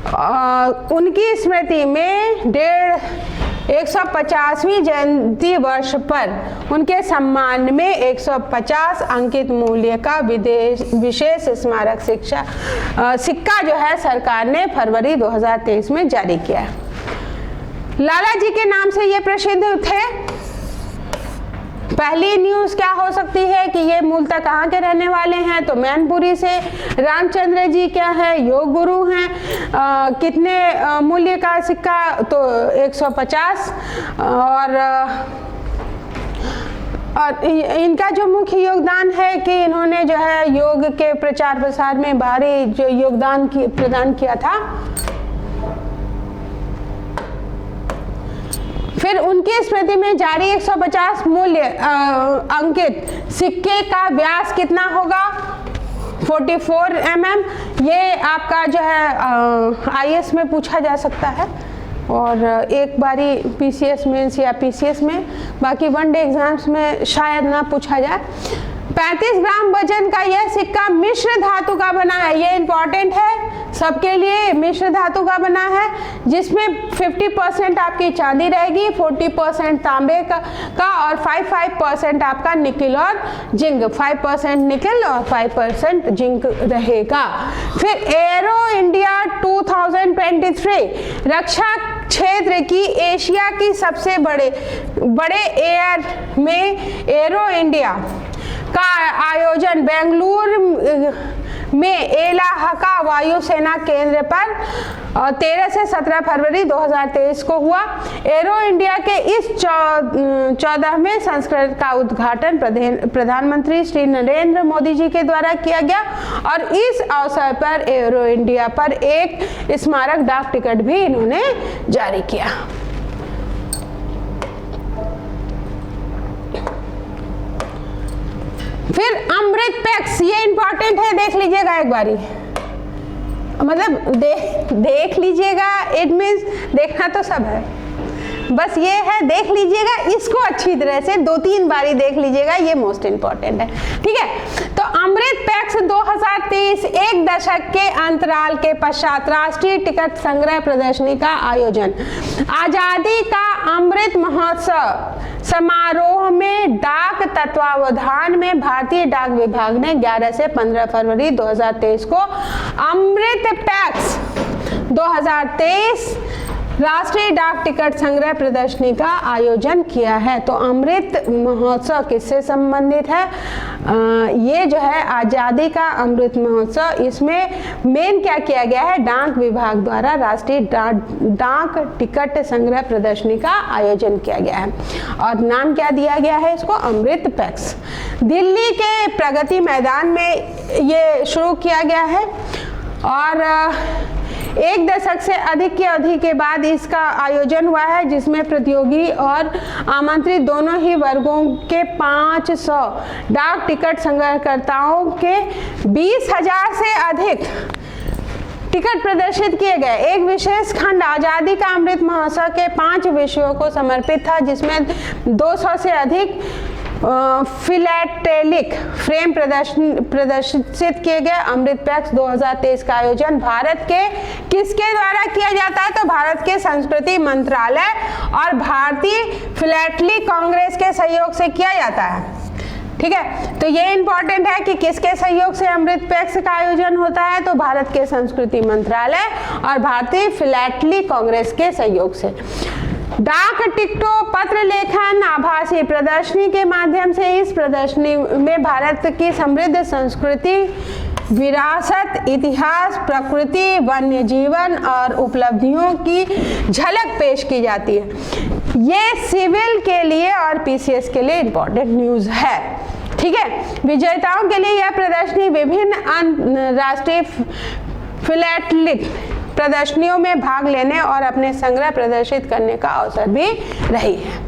उनकी स्मृति में 150वीं जयंती वर्ष पर उनके सम्मान में 150 अंकित मूल्य का विशेष स्मारक सिक्का जो है सरकार ने फरवरी 2023 में जारी किया है। लाला जी के नाम से ये प्रसिद्ध थे। पहली न्यूज क्या हो सकती है कि ये मूलतः कहाँ के रहने वाले हैं, तो मैनपुरी से। रामचंद्र जी क्या है, योग गुरु हैं। कितने मूल्य का सिक्का, तो 150। और इनका जो मुख्य योगदान है कि इन्होंने जो है योग के प्रचार प्रसार में भारी जो योगदान प्रदान किया था। फिर उनकी स्मृति में जारी 150 मूल्य अंकित सिक्के का व्यास कितना होगा, 44 mm। ये आपका जो है IAS में पूछा जा सकता है और एक बारी PCS मेंस या PCS में, बाकी वनडे एग्जाम्स में शायद ना पूछा जाए। 35 ग्राम वजन का यह सिक्का मिश्र धातु का बना है। ये इंपॉर्टेंट है सबके लिए, मिश्र धातु का बना है, जिसमें 50% आपकी चांदी रहेगी, 40% तांबे का और 5% आपका निकिल और जिंक, 5% निकिल और 5% जिंक रहेगा। फिर एरो इंडिया 2023 रक्षा क्षेत्र की एशिया की सबसे बड़े एयर में एरो इंडिया का आयोजन बेंगलुरु में एलाहाका वायुसेना केंद्र पर 13 से 17 फरवरी 2023 को हुआ। एरो इंडिया के इस 14वें संस्करण का उद्घाटन प्रधानमंत्री श्री नरेंद्र मोदी जी के द्वारा किया गया और इस अवसर पर एरो इंडिया पर एक स्मारक डाक टिकट भी इन्होंने जारी किया। फिर अमृत पैक्स, ये इंपॉर्टेंट है, देख लीजिएगा एक बारी, मतलब देख लीजिएगा, इट मीन्स देखना तो सब है, बस ये है देख लीजिएगा, इसको अच्छी तरह से 2-3 बारी देख लीजिएगा, ये मोस्ट इंपॉर्टेंट है। ठीक है, तो अमृत पैक्स 2023 एक दशक के अंतराल के पश्चात राष्ट्रीय टिकट संग्रह प्रदर्शनी का आयोजन। आजादी का अमृत महोत्सव समारोह में डाक तत्वावधान में भारतीय डाक विभाग ने 11 से 15 फरवरी 2023 को अमृत पैक्स 2023 राष्ट्रीय डाक टिकट संग्रह प्रदर्शनी का आयोजन किया है। तो अमृत महोत्सव किससे संबंधित है, ये जो है आज़ादी का अमृत महोत्सव, इसमें मेन क्या किया गया है, डाक विभाग द्वारा राष्ट्रीय डाक टिकट संग्रह प्रदर्शनी का आयोजन किया गया है और नाम क्या दिया गया है इसको, अमृत पैक्स। दिल्ली के प्रगति मैदान में ये शुरू किया गया है और एक दशक से अधिक की अवधि के बाद इसका आयोजन हुआ है, जिसमें प्रतियोगी और आमंत्रित दोनों ही वर्गों के 500 डाक टिकट संग्रहकर्ताओं के 20,000 से अधिक टिकट प्रदर्शित किए गए। एक विशेष खंड आज़ादी का अमृत महोत्सव के 5 विषयों को समर्पित था, जिसमें 200 से अधिक फिलैटेलिक फ्रेम प्रदर्शित किए गए। अमृत पैक्स 2023 का आयोजन भारत के किसके द्वारा किया जाता है, तो भारत के संस्कृति मंत्रालय और भारतीय फिलैटेलिक कांग्रेस के सहयोग से किया जाता है। ठीक है, तो ये इंपॉर्टेंट है कि किसके सहयोग से अमृत पैक्स का आयोजन होता है, तो भारत के संस्कृति मंत्रालय और भारतीय फिलैटेलिक कांग्रेस के सहयोग से। डाक टिकटों, पत्र लेखन, आभासी प्रदर्शनी के माध्यम से इस प्रदर्शनी में भारत की समृद्ध संस्कृति, विरासत, इतिहास, प्रकृति, वन्य जीवन और उपलब्धियों की झलक पेश की जाती है। ये सिविल के लिए और PCS के लिए इम्पोर्टेंट न्यूज़ है। ठीक है, विजेताओं के लिए यह प्रदर्शनी विभिन्न राष्ट्रीय फिलैटेलिक प्रदर्शनियों में भाग लेने और अपने संग्रह प्रदर्शित करने का अवसर भी रही है।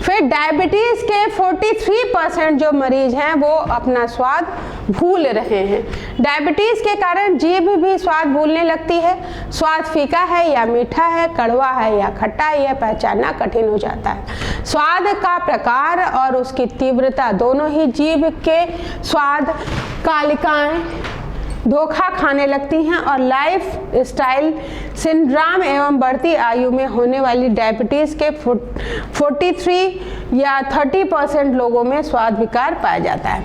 फिर डायबिटीज के 43% जो मरीज हैं वो अपना स्वाद भूल रहे हैं। डायबिटीज के कारण जीभ भी स्वाद भूलने लगती है। स्वाद फीका है या मीठा है, कड़वा है या खट्टा है, यह पहचानना कठिन हो जाता है। स्वाद का प्रकार और उसकी तीव्रता दोनों ही जीभ के स्वाद कालिकाएं धोखा खाने लगती हैं और लाइफ स्टाइल सिंड्रोम एवं बढ़ती आयु में होने वाली डायबिटीज के 43 या 30% लोगों में स्वाद विकार पाया जाता है।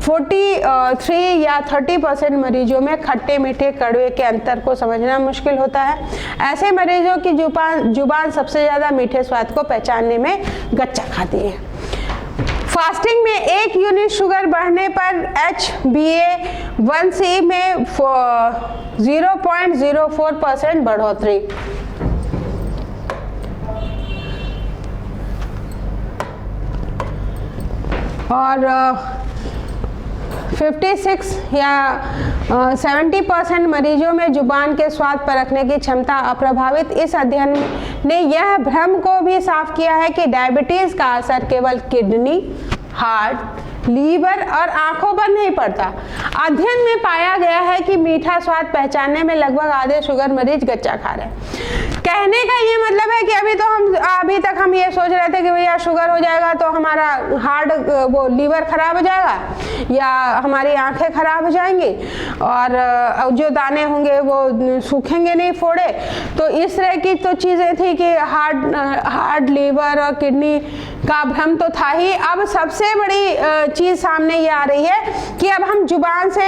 43 या 30% मरीजों में खट्टे मीठे कड़वे के अंतर को समझना मुश्किल होता है। ऐसे मरीजों की जुबान सबसे ज़्यादा मीठे स्वाद को पहचानने में गच्चा खाती है। फास्टिंग में 1 यूनिट शुगर बढ़ने पर HbA1c में 0.04% बढ़ोतरी। और 56 या 70% मरीजों में जुबान के स्वाद परखने की क्षमता अप्रभावित। इस अध्ययन ने यह भ्रम को भी साफ किया है कि डायबिटीज का असर केवल किडनी, हार्ट, लीवर और आंखों पर नहीं पड़ता। अध्ययन में पाया गया है कि मीठा स्वाद पहचानने में लगभग आधे शुगर मरीज गच्चा खा रहे हैं। कहने का ये मतलब है कि अभी तक हम ये सोच रहे थे कि भैया शुगर हो जाएगा तो हमारा हार्ट वो लीवर खराब हो जाएगा या हमारी आंखें खराब हो जाएंगी और जो दाने होंगे वो सूखेंगे नहीं, फोड़े। तो इस तरह की तो चीज़ें थी कि हार्ट, लीवर और किडनी का भ्रम तो था ही। अब सबसे बड़ी चीज़ सामने ये आ रही है कि अब हम जुबान से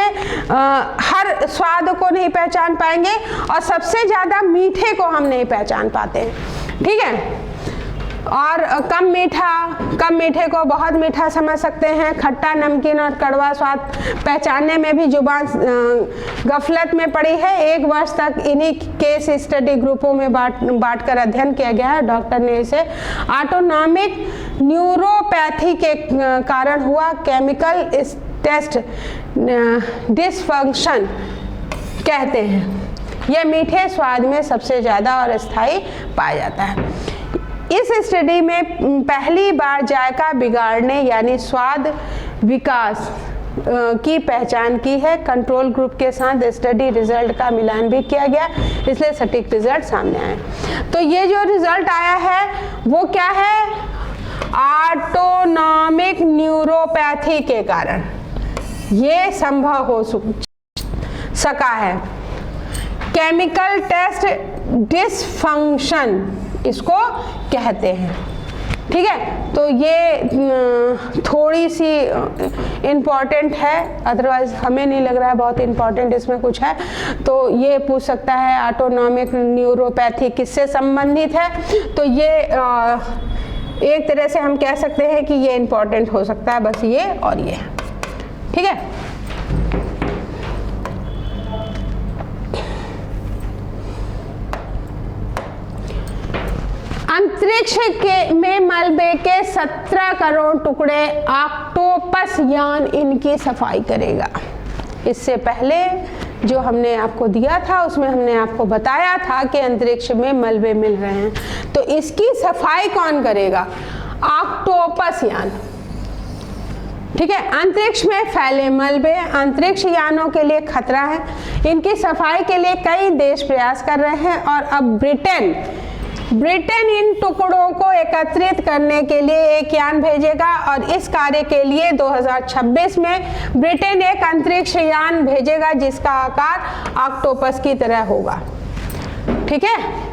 हर स्वाद को नहीं पहचान पाएंगे और सबसे ज़्यादा मीठे को हम नहीं पहचान पाते हैं। ठीक है। और कम मीठे को बहुत मीठा समझ सकते हैं। खट्टा, नमकीन और कड़वा स्वाद पहचानने में भी जुबान गफलत में पड़ी है। 1 वर्ष तक इन्हीं केस स्टडी ग्रुपों में बांटकर अध्ययन किया गया है। डॉक्टर ने इसे ऑटोनॉमिक न्यूरोपैथी के कारण हुआ केमिकल टेस्ट डिसफंक्शन कहते हैं। यह मीठे स्वाद में सबसे ज़्यादा और स्थायी पाया जाता है। इस स्टडी में पहली बार जायका बिगाड़ने यानी स्वाद विकास की पहचान की है। कंट्रोल ग्रुप के साथ स्टडी रिजल्ट का मिलान भी किया गया, इसलिए सटीक रिजल्ट सामने आए। तो ये जो रिजल्ट आया है वो क्या है? ऑटोनॉमिक न्यूरोपैथी के कारण ये संभव हो सका है। केमिकल टेस्ट डिसफंक्शन इसको कहते हैं। ठीक है। तो ये थोड़ी सी इम्पॉर्टेंट है, अदरवाइज हमें नहीं लग रहा है बहुत इम्पॉर्टेंट इसमें कुछ है। तो ये पूछ सकता है ऑटोनॉमिक न्यूरोपैथी किससे संबंधित है। तो ये एक तरह से हम कह सकते हैं कि ये इम्पॉर्टेंट हो सकता है, बस ये और ये। ठीक है। अंतरिक्ष में मलबे के 17 करोड़ टुकड़े ऑक्टोपस यान इनकी सफाई करेगा। इससे पहले जो हमने आपको दिया था उसमें हमने आपको बताया था कि अंतरिक्ष में मलबे मिल रहे हैं, तो इसकी सफाई कौन करेगा? ऑक्टोपस यान। ठीक है। अंतरिक्ष में फैले मलबे अंतरिक्ष यानों के लिए खतरा है। इनकी सफाई के लिए कई देश प्रयास कर रहे हैं और अब ब्रिटेन इन टुकड़ों को एकत्रित करने के लिए एक यान भेजेगा और इस कार्य के लिए 2026 में ब्रिटेन एक अंतरिक्ष यान भेजेगा जिसका आकार ऑक्टोपस की तरह होगा। ठीक है।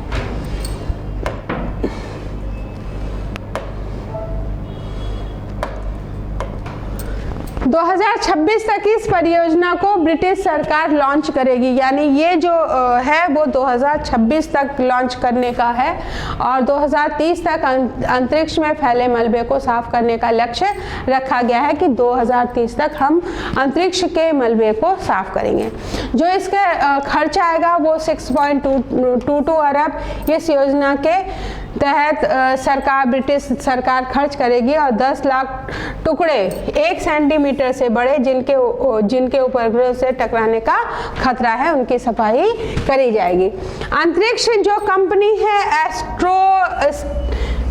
2026 तक इस परियोजना को ब्रिटिश सरकार लॉन्च करेगी, यानी ये जो है वो 2026 तक लॉन्च करने का है और 2030 तक अंतरिक्ष में फैले मलबे को साफ करने का लक्ष्य रखा गया है कि 2030 तक हम अंतरिक्ष के मलबे को साफ करेंगे। जो इसका खर्च आएगा वो 6.22 अरब इस योजना के तहत ब्रिटिश सरकार खर्च करेगी और 10 लाख टुकड़े 1 सेंटीमीटर से बड़े जिनके उपग्रह से टकराने का खतरा है उनकी सफाई करी जाएगी। अंतरिक्ष जो कंपनी है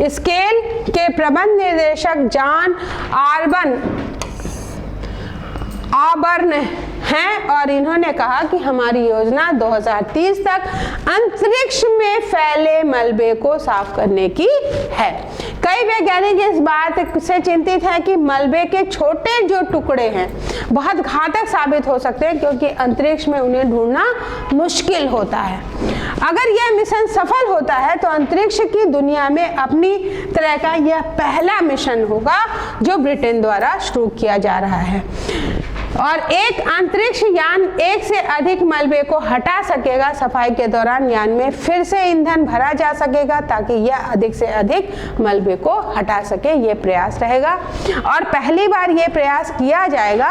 स्केल के प्रबंध निदेशक जॉन ऑबर्न हैं और इन्होंने कहा कि हमारी योजना 2030 तक अंतरिक्ष में फैले मलबे को साफ करने की है। कई वैज्ञानिक इस बात से चिंतित हैं कि मलबे के छोटे जो टुकड़े हैं बहुत घातक साबित हो सकते हैं, क्योंकि अंतरिक्ष में उन्हें ढूंढना मुश्किल होता है। अगर यह मिशन सफल होता है तो अंतरिक्ष की दुनिया में अपनी तरह का यह पहला मिशन होगा जो ब्रिटेन द्वारा शुरू किया जा रहा है, और एक अंतरिक्ष यान एक से अधिक मलबे को हटा सकेगा। सफाई के दौरान यान में फिर से ईंधन भरा जा सकेगा ताकि यह अधिक से अधिक मलबे को हटा सके। ये प्रयास रहेगा और पहली बार ये प्रयास किया जाएगा।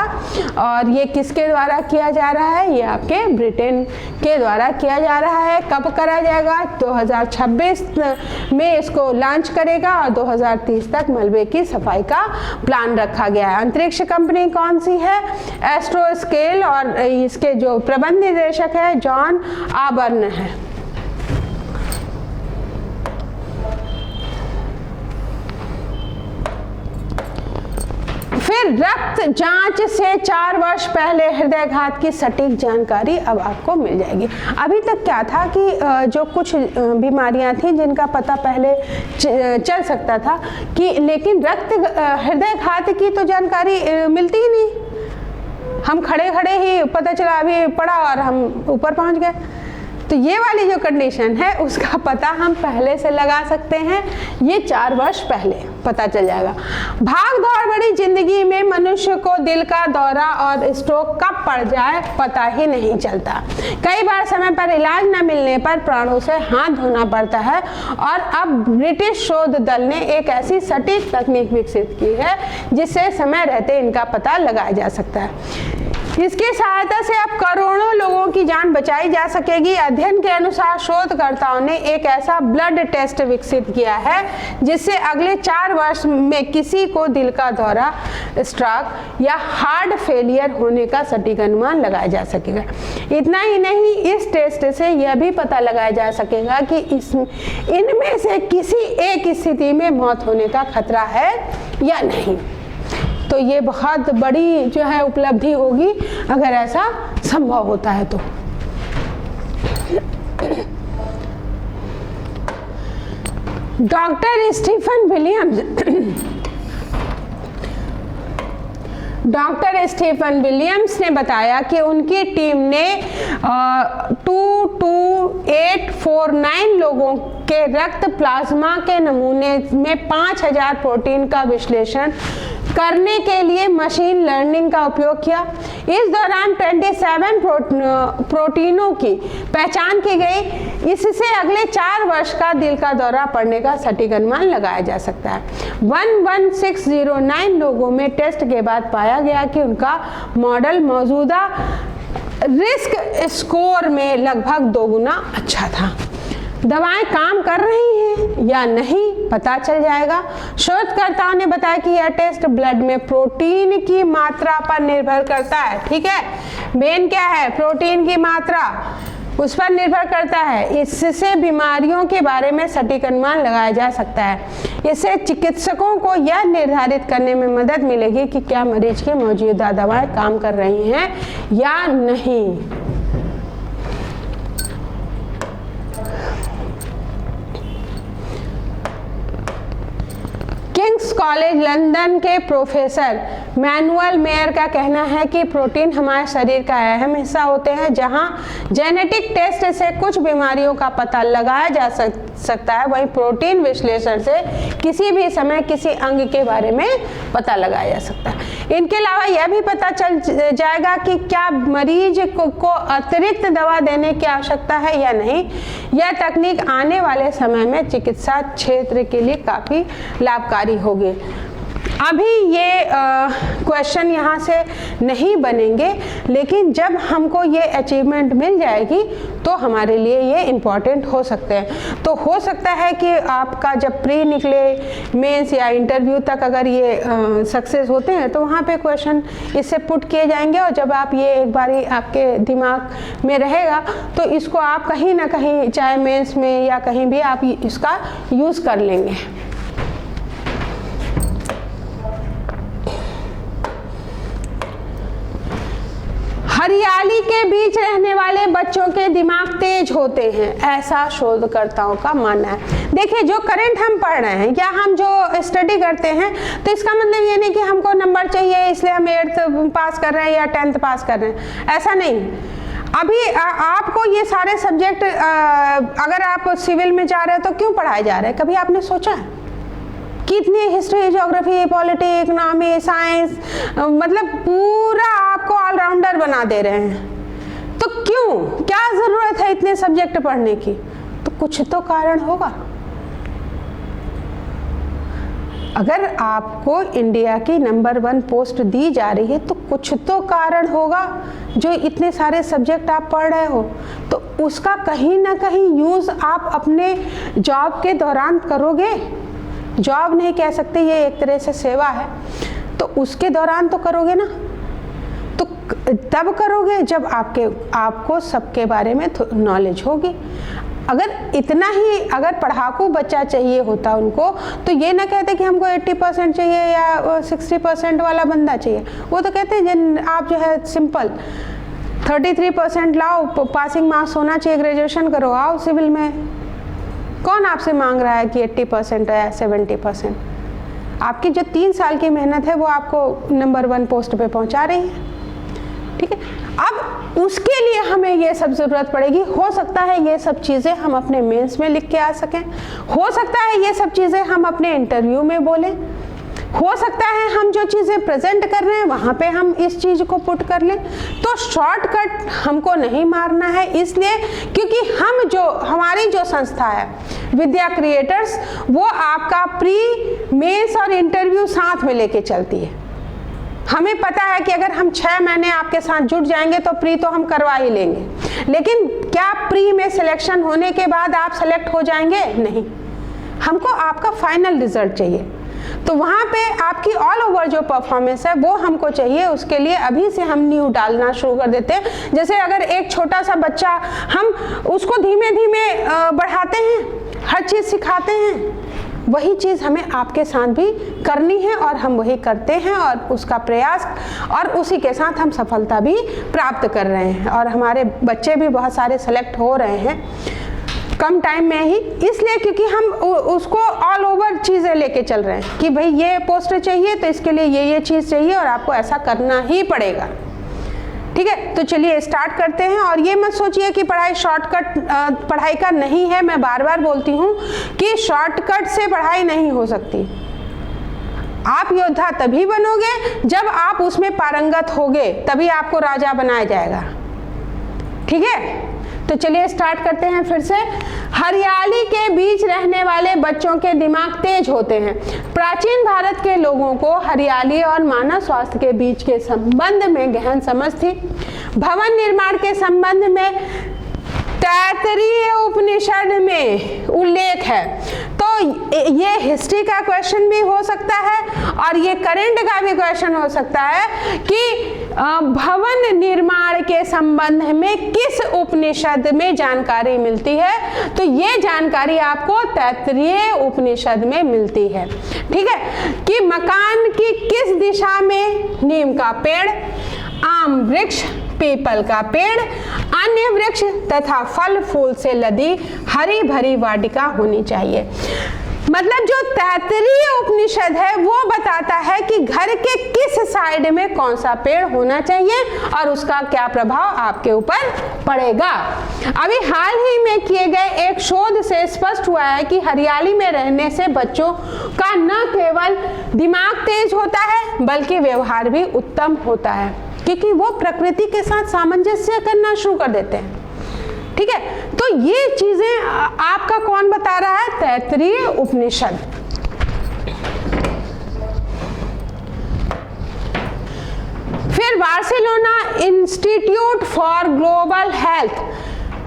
और ये किसके द्वारा किया जा रहा है? ये आपके ब्रिटेन के द्वारा किया जा रहा है। कब करा जाएगा? 2026 में इसको लॉन्च करेगा और 2030 तक मलबे की सफाई का प्लान रखा गया है। अंतरिक्ष कंपनी कौन सी है? एस्ट्रोस्केल, और इसके जो प्रबंध निदेशक है जॉन ऑबर्न है। फिर रक्त जांच से 4 वर्ष पहले हृदयघात की सटीक जानकारी अब आपको मिल जाएगी। अभी तक क्या था कि जो कुछ बीमारियां थी जिनका पता पहले चल सकता था कि, लेकिन हृदयघात की तो जानकारी मिलती ही नहीं। हम खड़े खड़े ही पता चला, अभी पड़ा और हम ऊपर पहुंच गए। तो ये वाली जो कंडीशन है उसका पता हम पहले से लगा सकते हैं। ये 4 वर्ष पहले पता चल जाएगा। भाग दौड़ भरी जिंदगी में मनुष्य को दिल का दौरा और स्ट्रोक कब पड़ जाए पता ही नहीं चलता। कई बार समय पर इलाज न मिलने पर प्राणों से हाथ धोना पड़ता है, और अब ब्रिटिश शोध दल ने एक ऐसी सटीक तकनीक विकसित की है जिससे समय रहते इनका पता लगाया जा सकता है। इसकी सहायता से अब करोड़ों लोगों की जान बचाई जा सकेगी। अध्ययन के अनुसार शोधकर्ताओं ने एक ऐसा ब्लड टेस्ट विकसित किया है जिससे अगले 4 वर्ष में किसी को दिल का दौरा, स्ट्रोक या हार्ट फेलियर होने का सटीक अनुमान लगाया जा सकेगा। इतना ही नहीं, इस टेस्ट से यह भी पता लगाया जा सकेगा कि इनमें से किसी एक स्थिति में मौत होने का खतरा है या नहीं। तो ये बहुत बड़ी जो है उपलब्धि होगी अगर ऐसा संभव होता है तो। डॉक्टर स्टीफन विलियम्स ने बताया कि उनकी टीम ने 22849 लोगों के रक्त प्लाज्मा के नमूने में 5000 प्रोटीन का विश्लेषण करने के लिए मशीन लर्निंग का उपयोग किया। इस दौरान 27 प्रोटीनों की पहचान की गई। इससे अगले 4 वर्ष का दिल का दौरा पड़ने का सटीक अनुमान लगाया जा सकता है। 11609 लोगों में टेस्ट के बाद पाया गया कि उनका मॉडल मौजूदा रिस्क स्कोर में लगभग 2 गुना अच्छा था। दवाएं काम कर रही हैं या नहीं पता चल जाएगा। शोधकर्ताओं ने बताया कि यह टेस्ट ब्लड में प्रोटीन की मात्रा पर निर्भर करता है। ठीक है, मेन क्या है? प्रोटीन की मात्रा, उस पर निर्भर करता है। इससे बीमारियों के बारे में सटीक अनुमान लगाया जा सकता है। इससे चिकित्सकों को यह निर्धारित करने में मदद मिलेगी कि क्या मरीज की मौजूदा दवाएं काम कर रही हैं या नहीं। किंग्स कॉलेज लंदन के प्रोफेसर मैनुअल मेयर का कहना है कि प्रोटीन हमारे शरीर का अहम हिस्सा होते हैं। जहां जेनेटिक टेस्ट से कुछ बीमारियों का पता लगाया जा सकता है, वहीं प्रोटीन विश्लेषण से किसी भी समय किसी अंग के बारे में पता लगाया जा सकता है। इनके अलावा यह भी पता चल जाएगा कि क्या मरीज को अतिरिक्त दवा देने की आवश्यकता है या नहीं। यह तकनीक आने वाले समय में चिकित्सा क्षेत्र के लिए काफ़ी लाभकारी होगी। अभी ये क्वेश्चन यहाँ से नहीं बनेंगे, लेकिन जब हमको ये अचीवमेंट मिल जाएगी तो हमारे लिए ये इम्पॉर्टेंट हो सकते हैं। तो हो सकता है कि आपका जब प्री निकले, मेंस या इंटरव्यू तक अगर ये सक्सेस होते हैं तो वहाँ पे क्वेश्चन इससे पुट किए जाएंगे, और जब आप ये एक बारी आपके दिमाग में रहेगा तो इसको आप कहीं ना कहीं, चाहे मेंस में या कहीं भी, आप इसका यूज़ कर लेंगे। हरियाली के बीच रहने वाले बच्चों के दिमाग तेज होते हैं, ऐसा शोधकर्ताओं का मानना है। देखिए, जो करंट हम पढ़ रहे हैं या हम जो स्टडी करते हैं, तो इसका मतलब ये नहीं कि हमको नंबर चाहिए इसलिए हम 8th पास कर रहे हैं या 10th पास कर रहे हैं, ऐसा नहीं। अभी आपको ये सारे सब्जेक्ट अगर आप सिविल में जा रहे हैं तो क्यों पढ़ाए जा रहे हैं? कभी आपने सोचा है? कितनी history, geography, polity, economy, science, मतलब पूरा आपको ऑलराउंडर बना दे रहे हैं। तो क्यों, क्या जरूरत है इतने सब्जेक्ट पढ़ने की? तो कुछ तो कारण होगा। अगर आपको इंडिया की नंबर 1 पोस्ट दी जा रही है तो कुछ तो कारण होगा जो इतने सारे सब्जेक्ट आप पढ़ रहे हो। तो उसका कहीं ना कहीं यूज़ आप अपने जॉब के दौरान करोगे। जॉब नहीं कह सकते, ये एक तरह से सेवा है, तो उसके दौरान तो करोगे ना। तो तब करोगे जब आपको सबके बारे में नॉलेज होगी। अगर इतना ही अगर पढ़ाकू बच्चा चाहिए होता उनको, तो ये ना कहते कि हमको 80% चाहिए या 60% वाला बंदा चाहिए। वो तो कहते हैं आप जो है सिंपल 33% लाओ, पासिंग मार्क्स होना चाहिए, ग्रेजुएशन करो, आओ सिविल में। कौन आपसे मांग रहा है कि 80% है 70%? आपकी जो 3 साल की मेहनत है वो आपको नंबर 1 पोस्ट पे पहुंचा रही है। ठीक है, अब उसके लिए हमें ये सब जरूरत पड़ेगी। हो सकता है ये सब चीज़ें हम अपने मेंस में लिख के आ सकें, हो सकता है ये सब चीज़ें हम अपने इंटरव्यू में बोलें, हो सकता है हम जो चीज़ें प्रेजेंट कर रहे हैं वहाँ पे हम इस चीज़ को पुट कर लें। तो शॉर्टकट हमको नहीं मारना है, इसलिए क्योंकि हमारी जो संस्था है विद्या क्रिएटर्स, वो आपका प्री, मेंस और इंटरव्यू साथ में लेके चलती है। हमें पता है कि अगर हम 6 महीने आपके साथ जुट जाएंगे तो प्री तो हम करवा ही लेंगे, लेकिन क्या प्री में सिलेक्शन होने के बाद आप सेलेक्ट हो जाएंगे? नहीं, हमको आपका फाइनल रिजल्ट चाहिए। तो वहाँ पे आपकी ऑल ओवर जो परफॉर्मेंस है वो हमको चाहिए। उसके लिए अभी से हम नींव डालना शुरू कर देते हैं। जैसे अगर एक छोटा सा बच्चा, हम उसको धीमे धीमे बढ़ाते हैं, हर चीज़ सिखाते हैं, वही चीज़ हमें आपके साथ भी करनी है और हम वही करते हैं और उसका प्रयास, और उसी के साथ हम सफलता भी प्राप्त कर रहे हैं। और हमारे बच्चे भी बहुत सारे सेलेक्ट हो रहे हैं कम टाइम में ही, इसलिए क्योंकि हम उसको ऑल ओवर चीज़ें लेके चल रहे हैं कि भाई ये पोस्ट चाहिए तो इसके लिए ये चीज़ चाहिए और आपको ऐसा करना ही पड़ेगा। ठीक है, तो चलिए स्टार्ट करते हैं। और ये मत सोचिए कि पढ़ाई शॉर्टकट पढ़ाई का नहीं है। मैं बार बार बोलती हूँ कि शॉर्टकट से पढ़ाई नहीं हो सकती। आप योद्धा तभी बनोगे जब आप उसमें पारंगत होगे, तभी आपको राजा बनाया जाएगा। ठीक है, तो चलिए स्टार्ट करते हैं फिर से। हरियाली के बीच रहने वाले बच्चों के दिमाग तेज होते हैं। प्राचीन भारत के लोगों को हरियाली और मानव स्वास्थ्य के बीच के संबंध में गहन समझ थी। भवन निर्माण के संबंध में तैत्तिरीय उपनिषद में उल्लेख है। तो ये हिस्ट्री का क्वेश्चन भी हो सकता है और ये करंट का भी क्वेश्चन हो सकता है कि भवन निर्माण के संबंध में किस उपनिषद में जानकारी मिलती है। तो ये जानकारी आपको तैत्तिरीय उपनिषद में मिलती है। ठीक है, कि मकान की किस दिशा में नीम का पेड़, आम वृक्ष, पीपल का पेड़, अन्य वृक्ष तथा फल फूल से लदी हरी भरी वाटिका होनी चाहिए। मतलब जो तैत्तिरीय उपनिषद है वो बताता है कि घर के किस साइड में कौन सा पेड़ होना चाहिए और उसका क्या प्रभाव आपके ऊपर पड़ेगा। अभी हाल ही में किए गए एक शोध से स्पष्ट हुआ है कि हरियाली में रहने से बच्चों का न केवल दिमाग तेज होता है बल्कि व्यवहार भी उत्तम होता है, क्योंकि वो प्रकृति के साथ सामंजस्य करना शुरू कर देते हैं। ठीक है, तो ये चीजें आपका कौन बता रहा है? तैत्तिरीय उपनिषद। फिर Barcelona institute for global health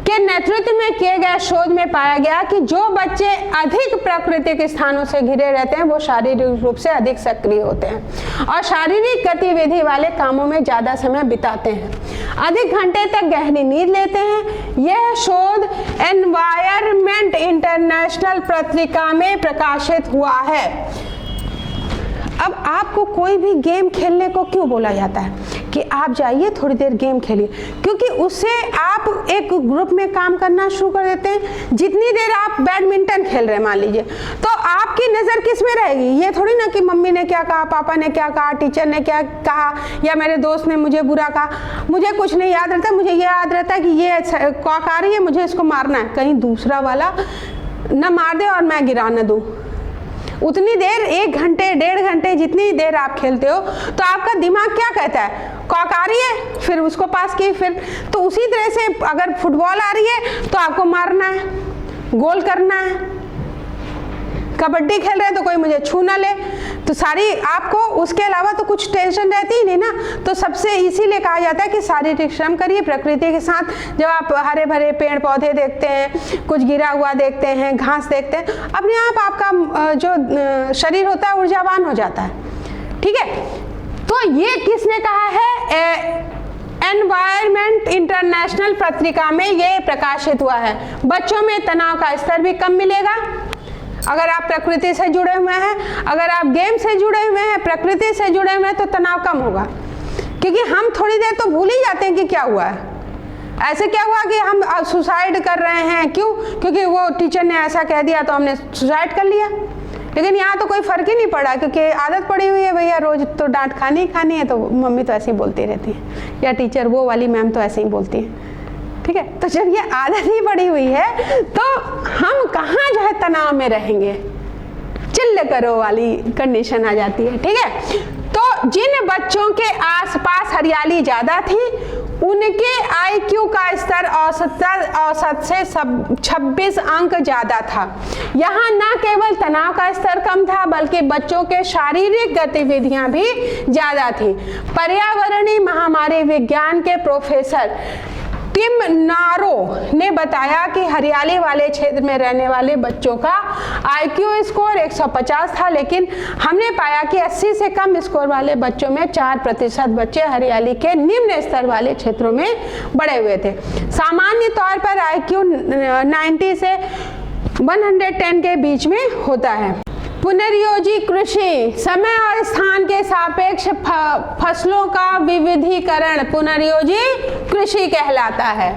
के नेतृत्व में किए गए शोध में पाया गया कि जो बच्चे अधिक प्राकृतिक स्थानों से घिरे रहते हैं वो शारीरिक रूप से अधिक सक्रिय होते हैं और शारीरिक गतिविधि वाले कामों में ज्यादा समय बिताते हैं, अधिक घंटे तक गहरी नींद लेते हैं। यह शोध एनवायरनमेंट इंटरनेशनल पत्रिका में प्रकाशित हुआ है। अब आपको कोई भी गेम खेलने को क्यों बोला जाता है कि आप जाइए थोड़ी देर गेम खेलिए, क्योंकि उससे आप एक ग्रुप में काम करना शुरू कर देते हैं। जितनी देर आप बैडमिंटन खेल रहे हैं मान लीजिए, तो आपकी नज़र किस में रहेगी, ये थोड़ी ना कि मम्मी ने क्या कहा, पापा ने क्या कहा, टीचर ने क्या कहा, या मेरे दोस्त ने मुझे बुरा कहा। मुझे कुछ नहीं याद रहता, मुझे ये याद रहता है कि ये कॉक आ रही है, मुझे इसको मारना है, कहीं दूसरा वाला न मार दे और मैं गिरा न दूँ। उतनी देर 1 घंटे 1.5 घंटे जितनी देर आप खेलते हो, तो आपका दिमाग क्या कहता है, कॉक आ रही है, फिर उसको पास की, फिर तो उसी तरह से अगर फुटबॉल आ रही है तो आपको मारना है, गोल करना है। कबड्डी खेल रहे हैं तो कोई मुझे छू ना ले, तो सारी आपको उसके अलावा तो कुछ टेंशन रहती ही नहीं ना। तो सबसे इसीलिए कहा जाता है कि शारीरिक श्रम करिए प्रकृति के साथ। जब आप हरे भरे पेड़ पौधे देखते हैं, कुछ गिरा हुआ देखते हैं, घास देखते हैं, अपने आप आपका जो शरीर होता है ऊर्जावान हो जाता है। ठीक है, तो ये किसने कहा है, एनवायरमेंट इंटरनेशनल पत्रिका में ये प्रकाशित हुआ है। बच्चों में तनाव का स्तर भी कम मिलेगा अगर आप प्रकृति से जुड़े हुए हैं। अगर आप गेम से जुड़े हुए हैं, प्रकृति से जुड़े हुए हैं, तो तनाव कम होगा, क्योंकि हम थोड़ी देर तो भूल ही जाते हैं कि क्या हुआ है। ऐसे क्या हुआ कि हम सुसाइड कर रहे हैं, क्यों, क्योंकि वो टीचर ने ऐसा कह दिया तो हमने सुसाइड कर लिया। लेकिन यहाँ तो कोई फर्क ही नहीं पड़ा, क्योंकि आदत पड़ी हुई है, भैया रोज तो डांट खानी है, तो मम्मी तो ऐसे ही बोलती रहती है, या टीचर वो वाली मैम तो ऐसे ही बोलती है। ठीक है, तो जब ये आदत ही पड़ी हुई है तो हम कहाँ जो है तनाव में रहेंगे, चिल्ल करो वाली कंडीशन आ जाती है। ठीक है, तो जिन बच्चों के आसपास हरियाली ज्यादा थी उनके IQ का स्तर औसत से 26 अंक ज्यादा था। यहाँ न केवल तनाव का स्तर कम था, बल्कि बच्चों के शारीरिक गतिविधियां भी ज्यादा थी। पर्यावरणीय महामारी विज्ञान के प्रोफेसर टिम नारो ने बताया कि हरियाली वाले क्षेत्र में रहने वाले बच्चों का IQ स्कोर 150 था, लेकिन हमने पाया कि 80 से कम स्कोर वाले बच्चों में 4% बच्चे हरियाली के निम्न स्तर वाले क्षेत्रों में बढ़े हुए थे। सामान्य तौर पर IQ 90 से 110 के बीच में होता है। पुनर्योजी कृषि, समय और स्थान के सापेक्ष फसलों का विविधीकरण पुनर्योजी कृषि कहलाता है।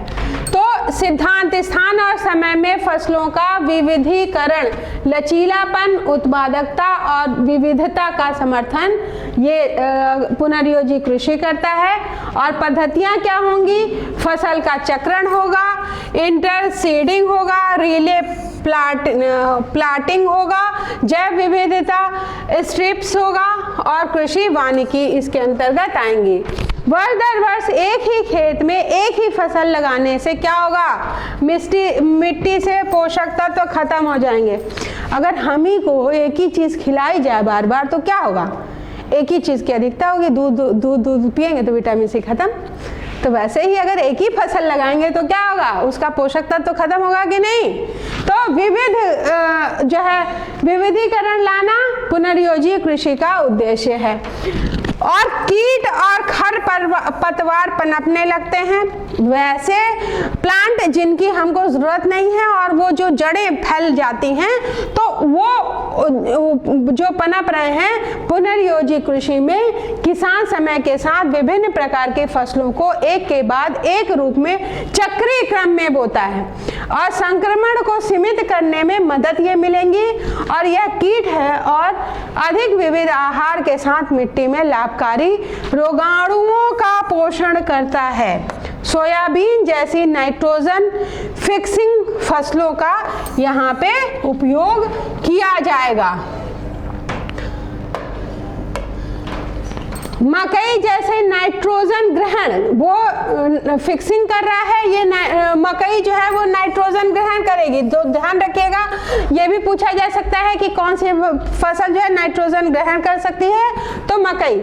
तो सिद्धांत स्थान और समय में फसलों का विविधीकरण लचीलापन, उत्पादकता और विविधता का समर्थन ये पुनर्योजी कृषि करता है। और पद्धतियां क्या होंगी, फसल का चक्रण होगा, इंटरसीडिंग होगा, रिले प्लाटिंग होगा, जैव विविधता, स्ट्रिप्स होगा और कृषि वानिकी इसके अंतर्गत आएंगी। वर्ष दर वर्ष एक ही खेत में एक ही फसल लगाने से क्या होगा, मिट्टी से पोषक तत्व तो खत्म हो जाएंगे। अगर हम ही को एक ही चीज खिलाई जाए बार बार तो क्या होगा, एक ही चीज की अधिकता होगी, दूध पिएंगे तो विटामिन सी खत्म। तो वैसे ही अगर एक ही फसल लगाएंगे तो क्या होगा, उसका पोषक तत्व तो खत्म होगा कि नहीं। तो जो है विविधीकरण लाना पुनर्योजी कृषि का उद्देश्य है। और कीट और खरपतवार पनपने लगते हैं। वैसे प्लांट जिनकी हमको जरूरत नहीं है और वो जो जड़ें फैल जाती हैं, तो वो जो पनप रहे हैं पुनर्योजी कृषि में, किसान समय के साथ विभिन्न प्रकार के फसलों को एक के बाद एक रूप में चक्रीय क्रम में बोता है और संक्रमण को सीमित करने में मदद ये मिलेंगी। और यह कीट है और अधिक विविध आहार के साथ मिट्टी में लाभकारी रोगाणुओं का पोषण करता है। सोयाबीन जैसी नाइट्रोजन फिक्सिंग फसलों का यहाँ पे उपयोग किया जाएगा। मकई जैसे नाइट्रोजन ग्रहण वो फिक्सिंग कर रहा है, ये मकई जो है वो नाइट्रोजन ग्रहण करेगी। तो ध्यान रखिएगा, ये भी पूछा जा सकता है कि कौन सी फसल जो है नाइट्रोजन ग्रहण कर सकती है, तो मकई।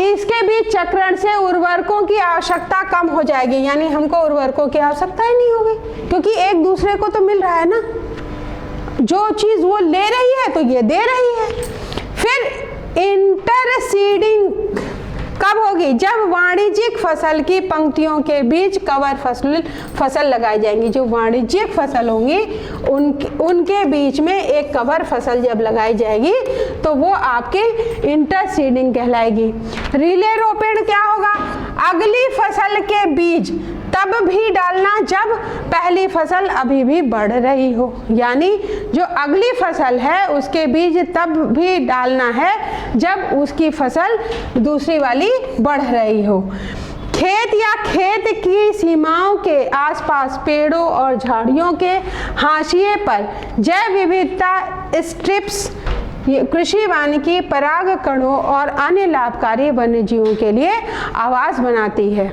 इसके बीच चक्रण से उर्वरकों की आवश्यकता कम हो जाएगी, यानी हमको उर्वरकों की आवश्यकता ही नहीं होगी, क्योंकि एक दूसरे को तो मिल रहा है ना, जो चीज वो ले रही है तो ये दे रही है। फिर इंटरसीडिंग कब होगी? होगी? जब वाणिज्यिक फसल की पंक्तियों के बीच कवर फसल लगाई जाएंगी। जो वाणिज्यिक फसल होंगी उनके बीच में एक कवर फसल जब लगाई जाएगी तो वो आपकी इंटरसीडिंग कहलाएगी। रिले रोपण क्या होगा? अगली फसल के बीज तब भी डालना जब पहली फसल अभी भी बढ़ रही हो, यानी जो अगली फसल है उसके बीज तब भी डालना है जब उसकी फसल दूसरी वाली बढ़ रही हो। खेत या खेत की सीमाओं के आसपास पेड़ों और झाड़ियों के हाशिए पर जैव विविधता स्ट्रिप्स कृषि वानिकी परागकणों और अन्य लाभकारी वन्यजीवों के लिए आवास बनाती है।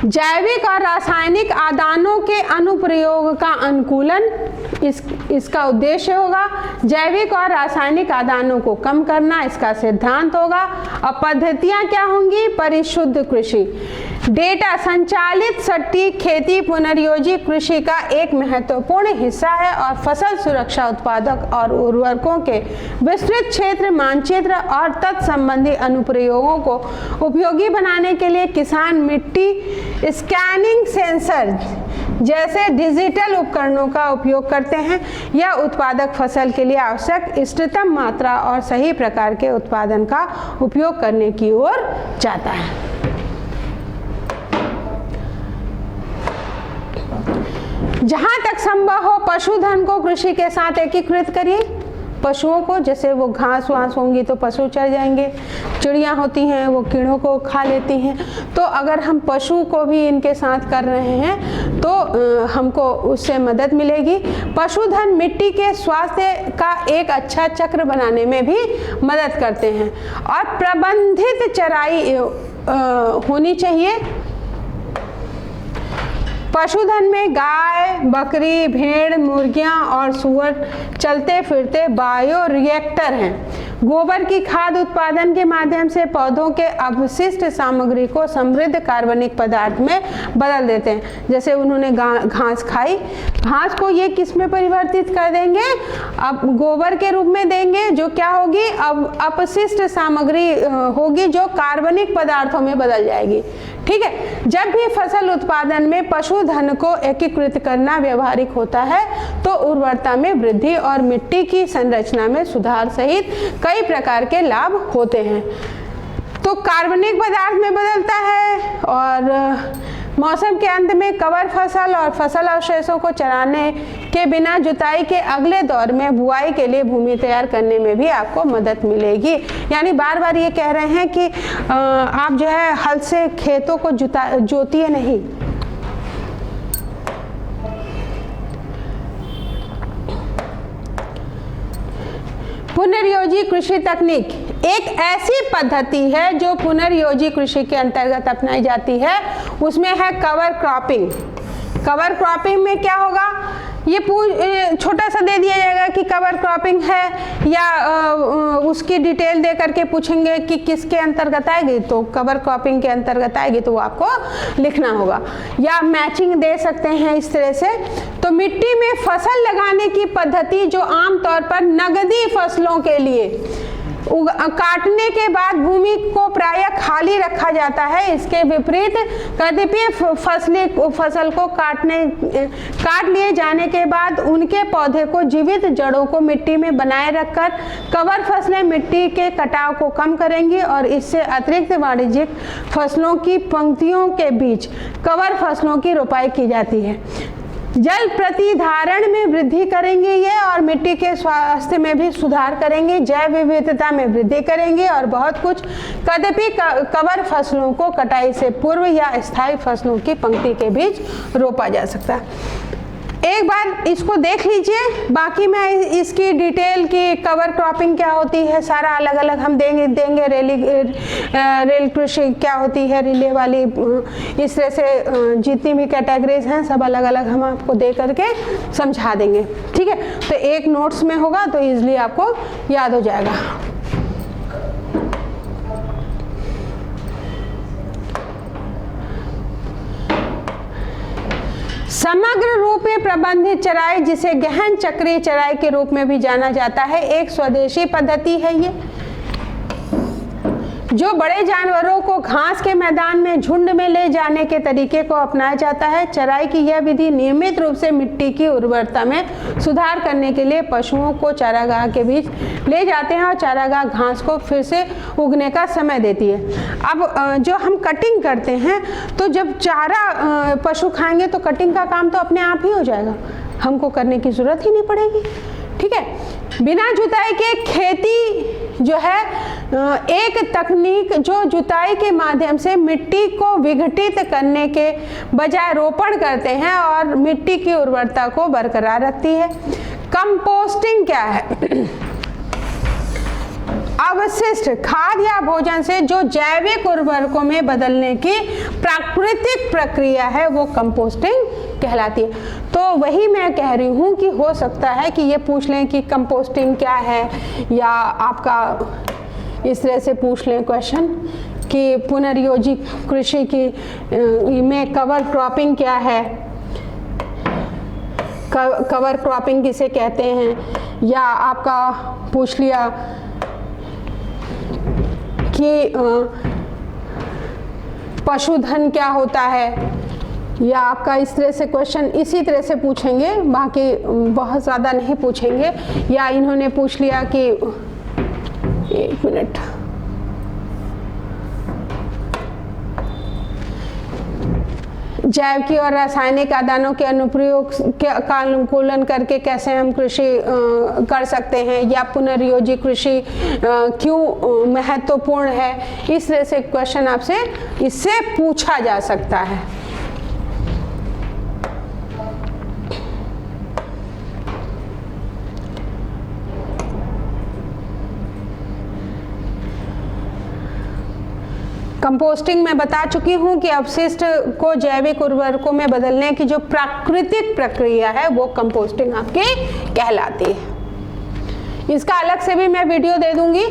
जैविक और रासायनिक आदानों के अनुप्रयोग का अनुकूलन इसका उद्देश्य होगा। जैविक और रासायनिक आदानों को कम करना इसका सिद्धांत होगा। और पद्धतियां क्या होंगी? परिशुद्ध कृषि, डेटा संचालित सटीक खेती पुनर्योजी कृषि का एक महत्वपूर्ण हिस्सा है और फसल सुरक्षा उत्पादक और उर्वरकों के विस्तृत क्षेत्र मानचित्र और तत्संबंधी अनुप्रयोगों को उपयोगी बनाने के लिए किसान मिट्टी स्कैनिंग सेंसर जैसे डिजिटल उपकरणों का उपयोग करते हैं। यह उत्पादक फसल के लिए आवश्यक इष्टतम मात्रा और सही प्रकार के उत्पादन का उपयोग करने की ओर जाता है। जहां तक संभव हो पशुधन को कृषि के साथ एकीकृत करिए। पशुओं को, जैसे वो घास वास होंगी तो पशु चर जाएंगे, चिड़ियाँ होती हैं वो कीड़ों को खा लेती हैं, तो अगर हम पशु को भी इनके साथ कर रहे हैं तो हमको उससे मदद मिलेगी। पशुधन मिट्टी के स्वास्थ्य का एक अच्छा चक्र बनाने में भी मदद करते हैं और प्रबंधित चराई होनी चाहिए। पशुधन में गाय, बकरी, भेड़, मुर्गियां और सूअर चलते फिरते बायो रिएक्टर हैं। गोबर की खाद उत्पादन के माध्यम से पौधों के अवशिष्ट सामग्री को समृद्ध कार्बनिक पदार्थ में बदल देते हैं। जैसे उन्होंने घास खाई, घास को ये किस में परिवर्तित कर देंगे? अब गोबर के रूप में देंगे, जो क्या होगी? अब अपशिष्ट सामग्री होगी जो कार्बनिक पदार्थों में बदल जाएगी। ठीक है, जब भी फसल उत्पादन में पशुधन को एकीकृत करना व्यवहारिक होता है तो उर्वरता में वृद्धि और मिट्टी की संरचना में सुधार सहित कई प्रकार के लाभ होते हैं। तो कार्बनिक पदार्थ में बदलता है और मौसम के अंत में कवर फसल और फसल अवशेषों को चराने के बिना जुताई के अगले दौर में बुआई के लिए भूमि तैयार करने में भी आपको मदद मिलेगी। यानी बार बार ये कह रहे हैं कि आप जो है हल से खेतों को जोतिए नहीं। पुनर्योजी कृषि तकनीक एक ऐसी पद्धति है जो पुनर्योजी कृषि के अंतर्गत अपनाई जाती है। उसमें है कवर क्रॉपिंग। कवर क्रॉपिंग में क्या होगा? ये छोटा सा दे दिया जाएगा कि कवर क्रॉपिंग है, या उसकी डिटेल दे करके पूछेंगे कि किसके अंतर्गत आएगी, तो कवर क्रॉपिंग के अंतर्गत आएगी, तो वो आपको लिखना होगा। या मैचिंग दे सकते हैं इस तरह से। तो मिट्टी में फसल लगाने की पद्धति जो आमतौर पर नगदी फसलों के लिए काटने के बाद भूमि को प्रायः खाली रखा जाता है, इसके विपरीत कतिपय फसल को काट लिए जाने के बाद उनके पौधे को जीवित जड़ों को मिट्टी में बनाए रखकर कवर फसलें मिट्टी के कटाव को कम करेंगी और इससे अतिरिक्त वाणिज्यिक फसलों की पंक्तियों के बीच कवर फसलों की रोपाई की जाती है। जल प्रतिधारण में वृद्धि करेंगे ये, और मिट्टी के स्वास्थ्य में भी सुधार करेंगे, जैव विविधता में वृद्धि करेंगे और बहुत कुछ। कदापि कवर फसलों को कटाई से पूर्व या स्थायी फसलों की पंक्ति के बीच रोपा जा सकता है। एक बार इसको देख लीजिए, बाकी मैं इसकी डिटेल की कवर क्रॉपिंग क्या होती है सारा अलग अलग हम देंगे रेल कृषि क्या होती है, रिले वाली, इस तरह से जितनी भी कैटेगरीज हैं सब अलग अलग हम आपको दे करके समझा देंगे। ठीक है, तो एक नोट्स में होगा तो इजीली आपको याद हो जाएगा। समग्र रूप में प्रबंधित चराई, जिसे गहन चक्रीय चराई के रूप में भी जाना जाता है, एक स्वदेशी पद्धति है ये, जो बड़े जानवरों को घास के मैदान में झुंड में ले जाने के तरीके को अपनाया जाता है। चराई की यह विधि नियमित रूप से मिट्टी की उर्वरता में सुधार करने के लिए पशुओं को चारागाह के बीच ले जाते हैं और चारागाह घास को फिर से उगने का समय देती है। अब जो हम कटिंग करते हैं, तो जब चारा पशु खाएंगे तो कटिंग का काम तो अपने आप ही हो जाएगा, हमको करने की जरूरत ही नहीं पड़ेगी। ठीक है। बिना जुताई के खेती जो है एक तकनीक जो जुताई के माध्यम से मिट्टी को विघटित करने के बजाय रोपण करते हैं और मिट्टी की उर्वरता को बरकरार रखती है। कंपोस्टिंग क्या है? अवशिष्ट खाद या भोजन से जो जैविक उर्वरकों में बदलने की प्राकृतिक प्रक्रिया है वो कंपोस्टिंग कहलाती है। तो वही मैं कह रही हूँ कि हो सकता है कि ये पूछ लें कि कंपोस्टिंग क्या है, या आपका इस तरह से पूछ लें क्वेश्चन कि पुनर्योजी कृषि की में कवर क्रॉपिंग क्या है, कवर क्रॉपिंग किसे कहते हैं, या आपका पूछ लिया कि पशुधन क्या होता है, या आपका इस तरह से क्वेश्चन इसी तरह से पूछेंगे, बाकी बहुत ज़्यादा नहीं पूछेंगे। या इन्होंने पूछ लिया कि 1 मिनट, जैविक और रासायनिक आदानों के अनुप्रयोग का अनुकूलन करके कैसे हम कृषि कर सकते हैं, या पुनर्योजी कृषि क्यों महत्वपूर्ण है, इस तरह से क्वेश्चन आपसे इससे पूछा जा सकता है। कंपोस्टिंग में बता चुकी हूँ कि अपशिष्ट को जैविक उर्वरकों में बदलने की जो प्राकृतिक प्रक्रिया है वो कंपोस्टिंग आपकी कहलाती है। इसका अलग से भी मैं वीडियो दे दूंगी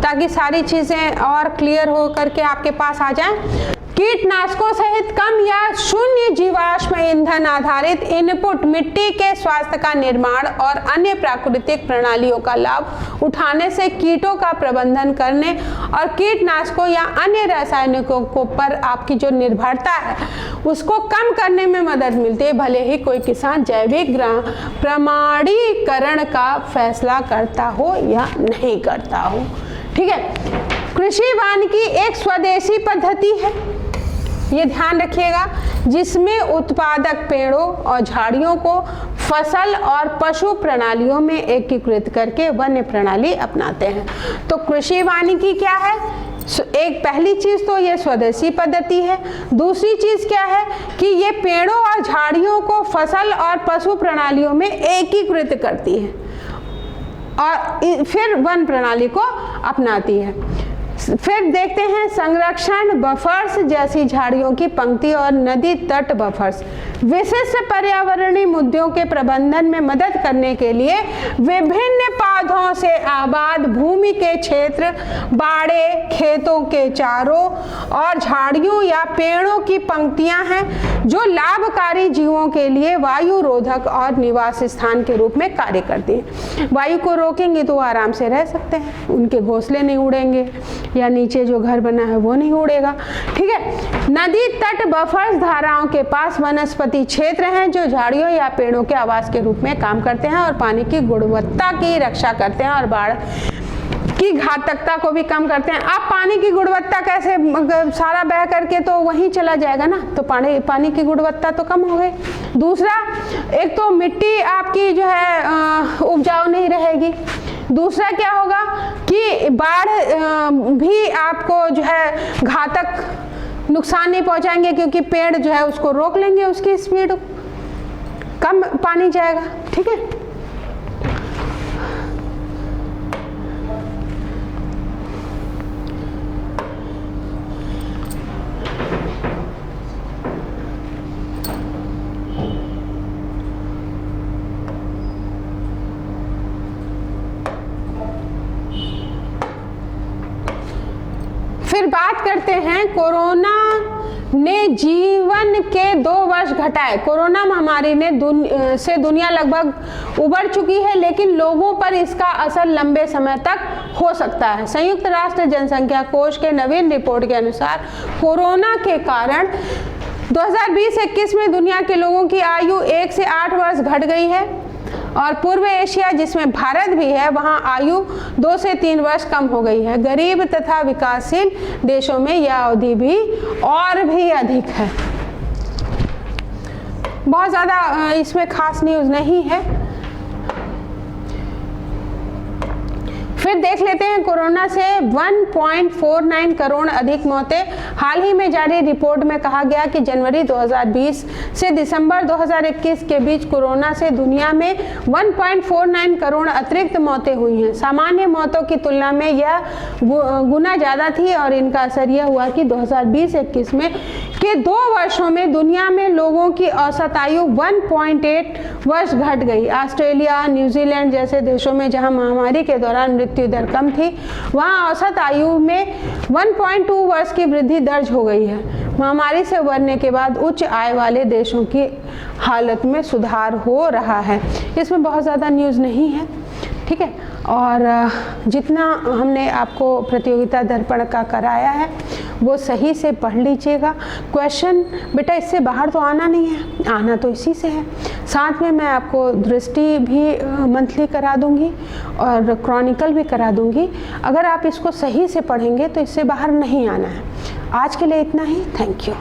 ताकि सारी चीज़ें और क्लियर हो करके आपके पास आ जाएं। कीटनाशकों सहित कम या शून्य जीवाश्म ईंधन आधारित इनपुट मिट्टी के स्वास्थ्य का निर्माण और अन्य प्राकृतिक प्रणालियों का लाभ उठाने से कीटों का प्रबंधन करने और कीटनाशकों या अन्य रासायनिकों को पर आपकी जो निर्भरता है उसको कम करने में मदद मिलती है, भले ही कोई किसान जैविक प्रमाणीकरण का फैसला करता हो या नहीं करता हो। ठीक है। कृषि वानिकी एक स्वदेशी पद्धति है, ये ध्यान रखिएगा, जिसमें उत्पादक पेड़ों और झाड़ियों को फसल और पशु प्रणालियों में एकीकृत करके वन्य प्रणाली अपनाते हैं। तो कृषि वानिकी क्या है? एक पहली चीज तो ये स्वदेशी पद्धति है। दूसरी चीज क्या है कि ये पेड़ों और झाड़ियों को फसल और पशु प्रणालियों में एकीकृत करती है और फिर वन प्रणाली को अपनाती है। फिर देखते हैं संरक्षण बफर्स जैसी झाड़ियों की पंक्ति और नदी तट बफर्स विशिष्ट पर्यावरणीय मुद्दों के प्रबंधन में मदद करने के लिए विभिन्न पौधों से आबाद भूमि के क्षेत्र, बाड़े, खेतों के चारों और झाड़ियों या पेड़ों की पंक्तियां हैं जो लाभकारी जीवों के लिए वायु रोधक और निवास स्थान के रूप में कार्य करती हैं। वायु को रोकेंगे तो आराम से रह सकते हैं, उनके घोंसले नहीं उड़ेंगे या नीचे जो घर बना है वो नहीं उड़ेगा। ठीक है। नदी तट बफर्स धाराओं के पास वनस्पति क्षेत्र हैं जो झाड़ियों या पेड़ों के आवास के रूप में काम करते हैं और पानी की गुणवत्ता की रक्षा करते हैं और बाढ़ की घातकता को भी कम करते हैं। अब पानी की गुणवत्ता कैसे, सारा बह करके तो वहीं चला जाएगा ना, तो पानी की गुणवत्ता तो कम हो गई। दूसरा, एक तो मिट्टी आपकी जो है उपजाऊ नहीं रहेगी। दूसरा क्या होगा कि बाढ़ भी आपको जो है घातक नुकसान नहीं पहुंचाएंगे क्योंकि पेड़ जो है उसको रोक लेंगे, उसकी स्पीड कम पानी जाएगा। ठीक है। फिर बात करते हैं कोरोना ने जीवन के 2 वर्ष घटाए। कोरोना महामारी ने से दुनिया लगभग उबर चुकी है, लेकिन लोगों पर इसका असर लंबे समय तक हो सकता है। संयुक्त राष्ट्र जनसंख्या कोष के नवीन रिपोर्ट के अनुसार कोरोना के कारण 2020-21 में दुनिया के लोगों की आयु 1 से 8 वर्ष घट गई है और पूर्व एशिया, जिसमें भारत भी है, वहां आयु 2 से 3 वर्ष कम हो गई है। गरीब तथा विकासशील देशों में यह अवधि भी और भी अधिक है। बहुत ज़्यादा इसमें खास न्यूज़ नहीं है। फिर देख लेते हैं कोरोना से 1.49 करोड़ अधिक मौतें। हाल ही में जारी रिपोर्ट में कहा गया कि जनवरी 2020 से दिसंबर 2021 के बीच कोरोना से दुनिया में 1.49 करोड़ अतिरिक्त मौतें हुई हैं। सामान्य मौतों की तुलना में यह गुना ज़्यादा थी और इनका असर यह हुआ कि 2020-21 में के 2 वर्षों में दुनिया में लोगों की औसत आयु 1.8 वर्ष घट गई। ऑस्ट्रेलिया, न्यूजीलैंड जैसे देशों में जहां महामारी के दौरान मृत्यु दर कम थी, वहां औसत आयु में 1.2 वर्ष की वृद्धि दर्ज हो गई है। महामारी से उबरने के बाद उच्च आय वाले देशों की हालत में सुधार हो रहा है। इसमें बहुत ज़्यादा न्यूज़ नहीं है, ठीक है। और जितना हमने आपको प्रतियोगिता दर्पण का कराया है वो सही से पढ़ लीजिएगा। क्वेश्चन बेटा इससे बाहर तो आना नहीं है, आना तो इसी से है। साथ में मैं आपको दृष्टि भी मंथली करा दूंगी और क्रॉनिकल भी करा दूंगी। अगर आप इसको सही से पढ़ेंगे तो इससे बाहर नहीं आना है। आज के लिए इतना ही। Thank you.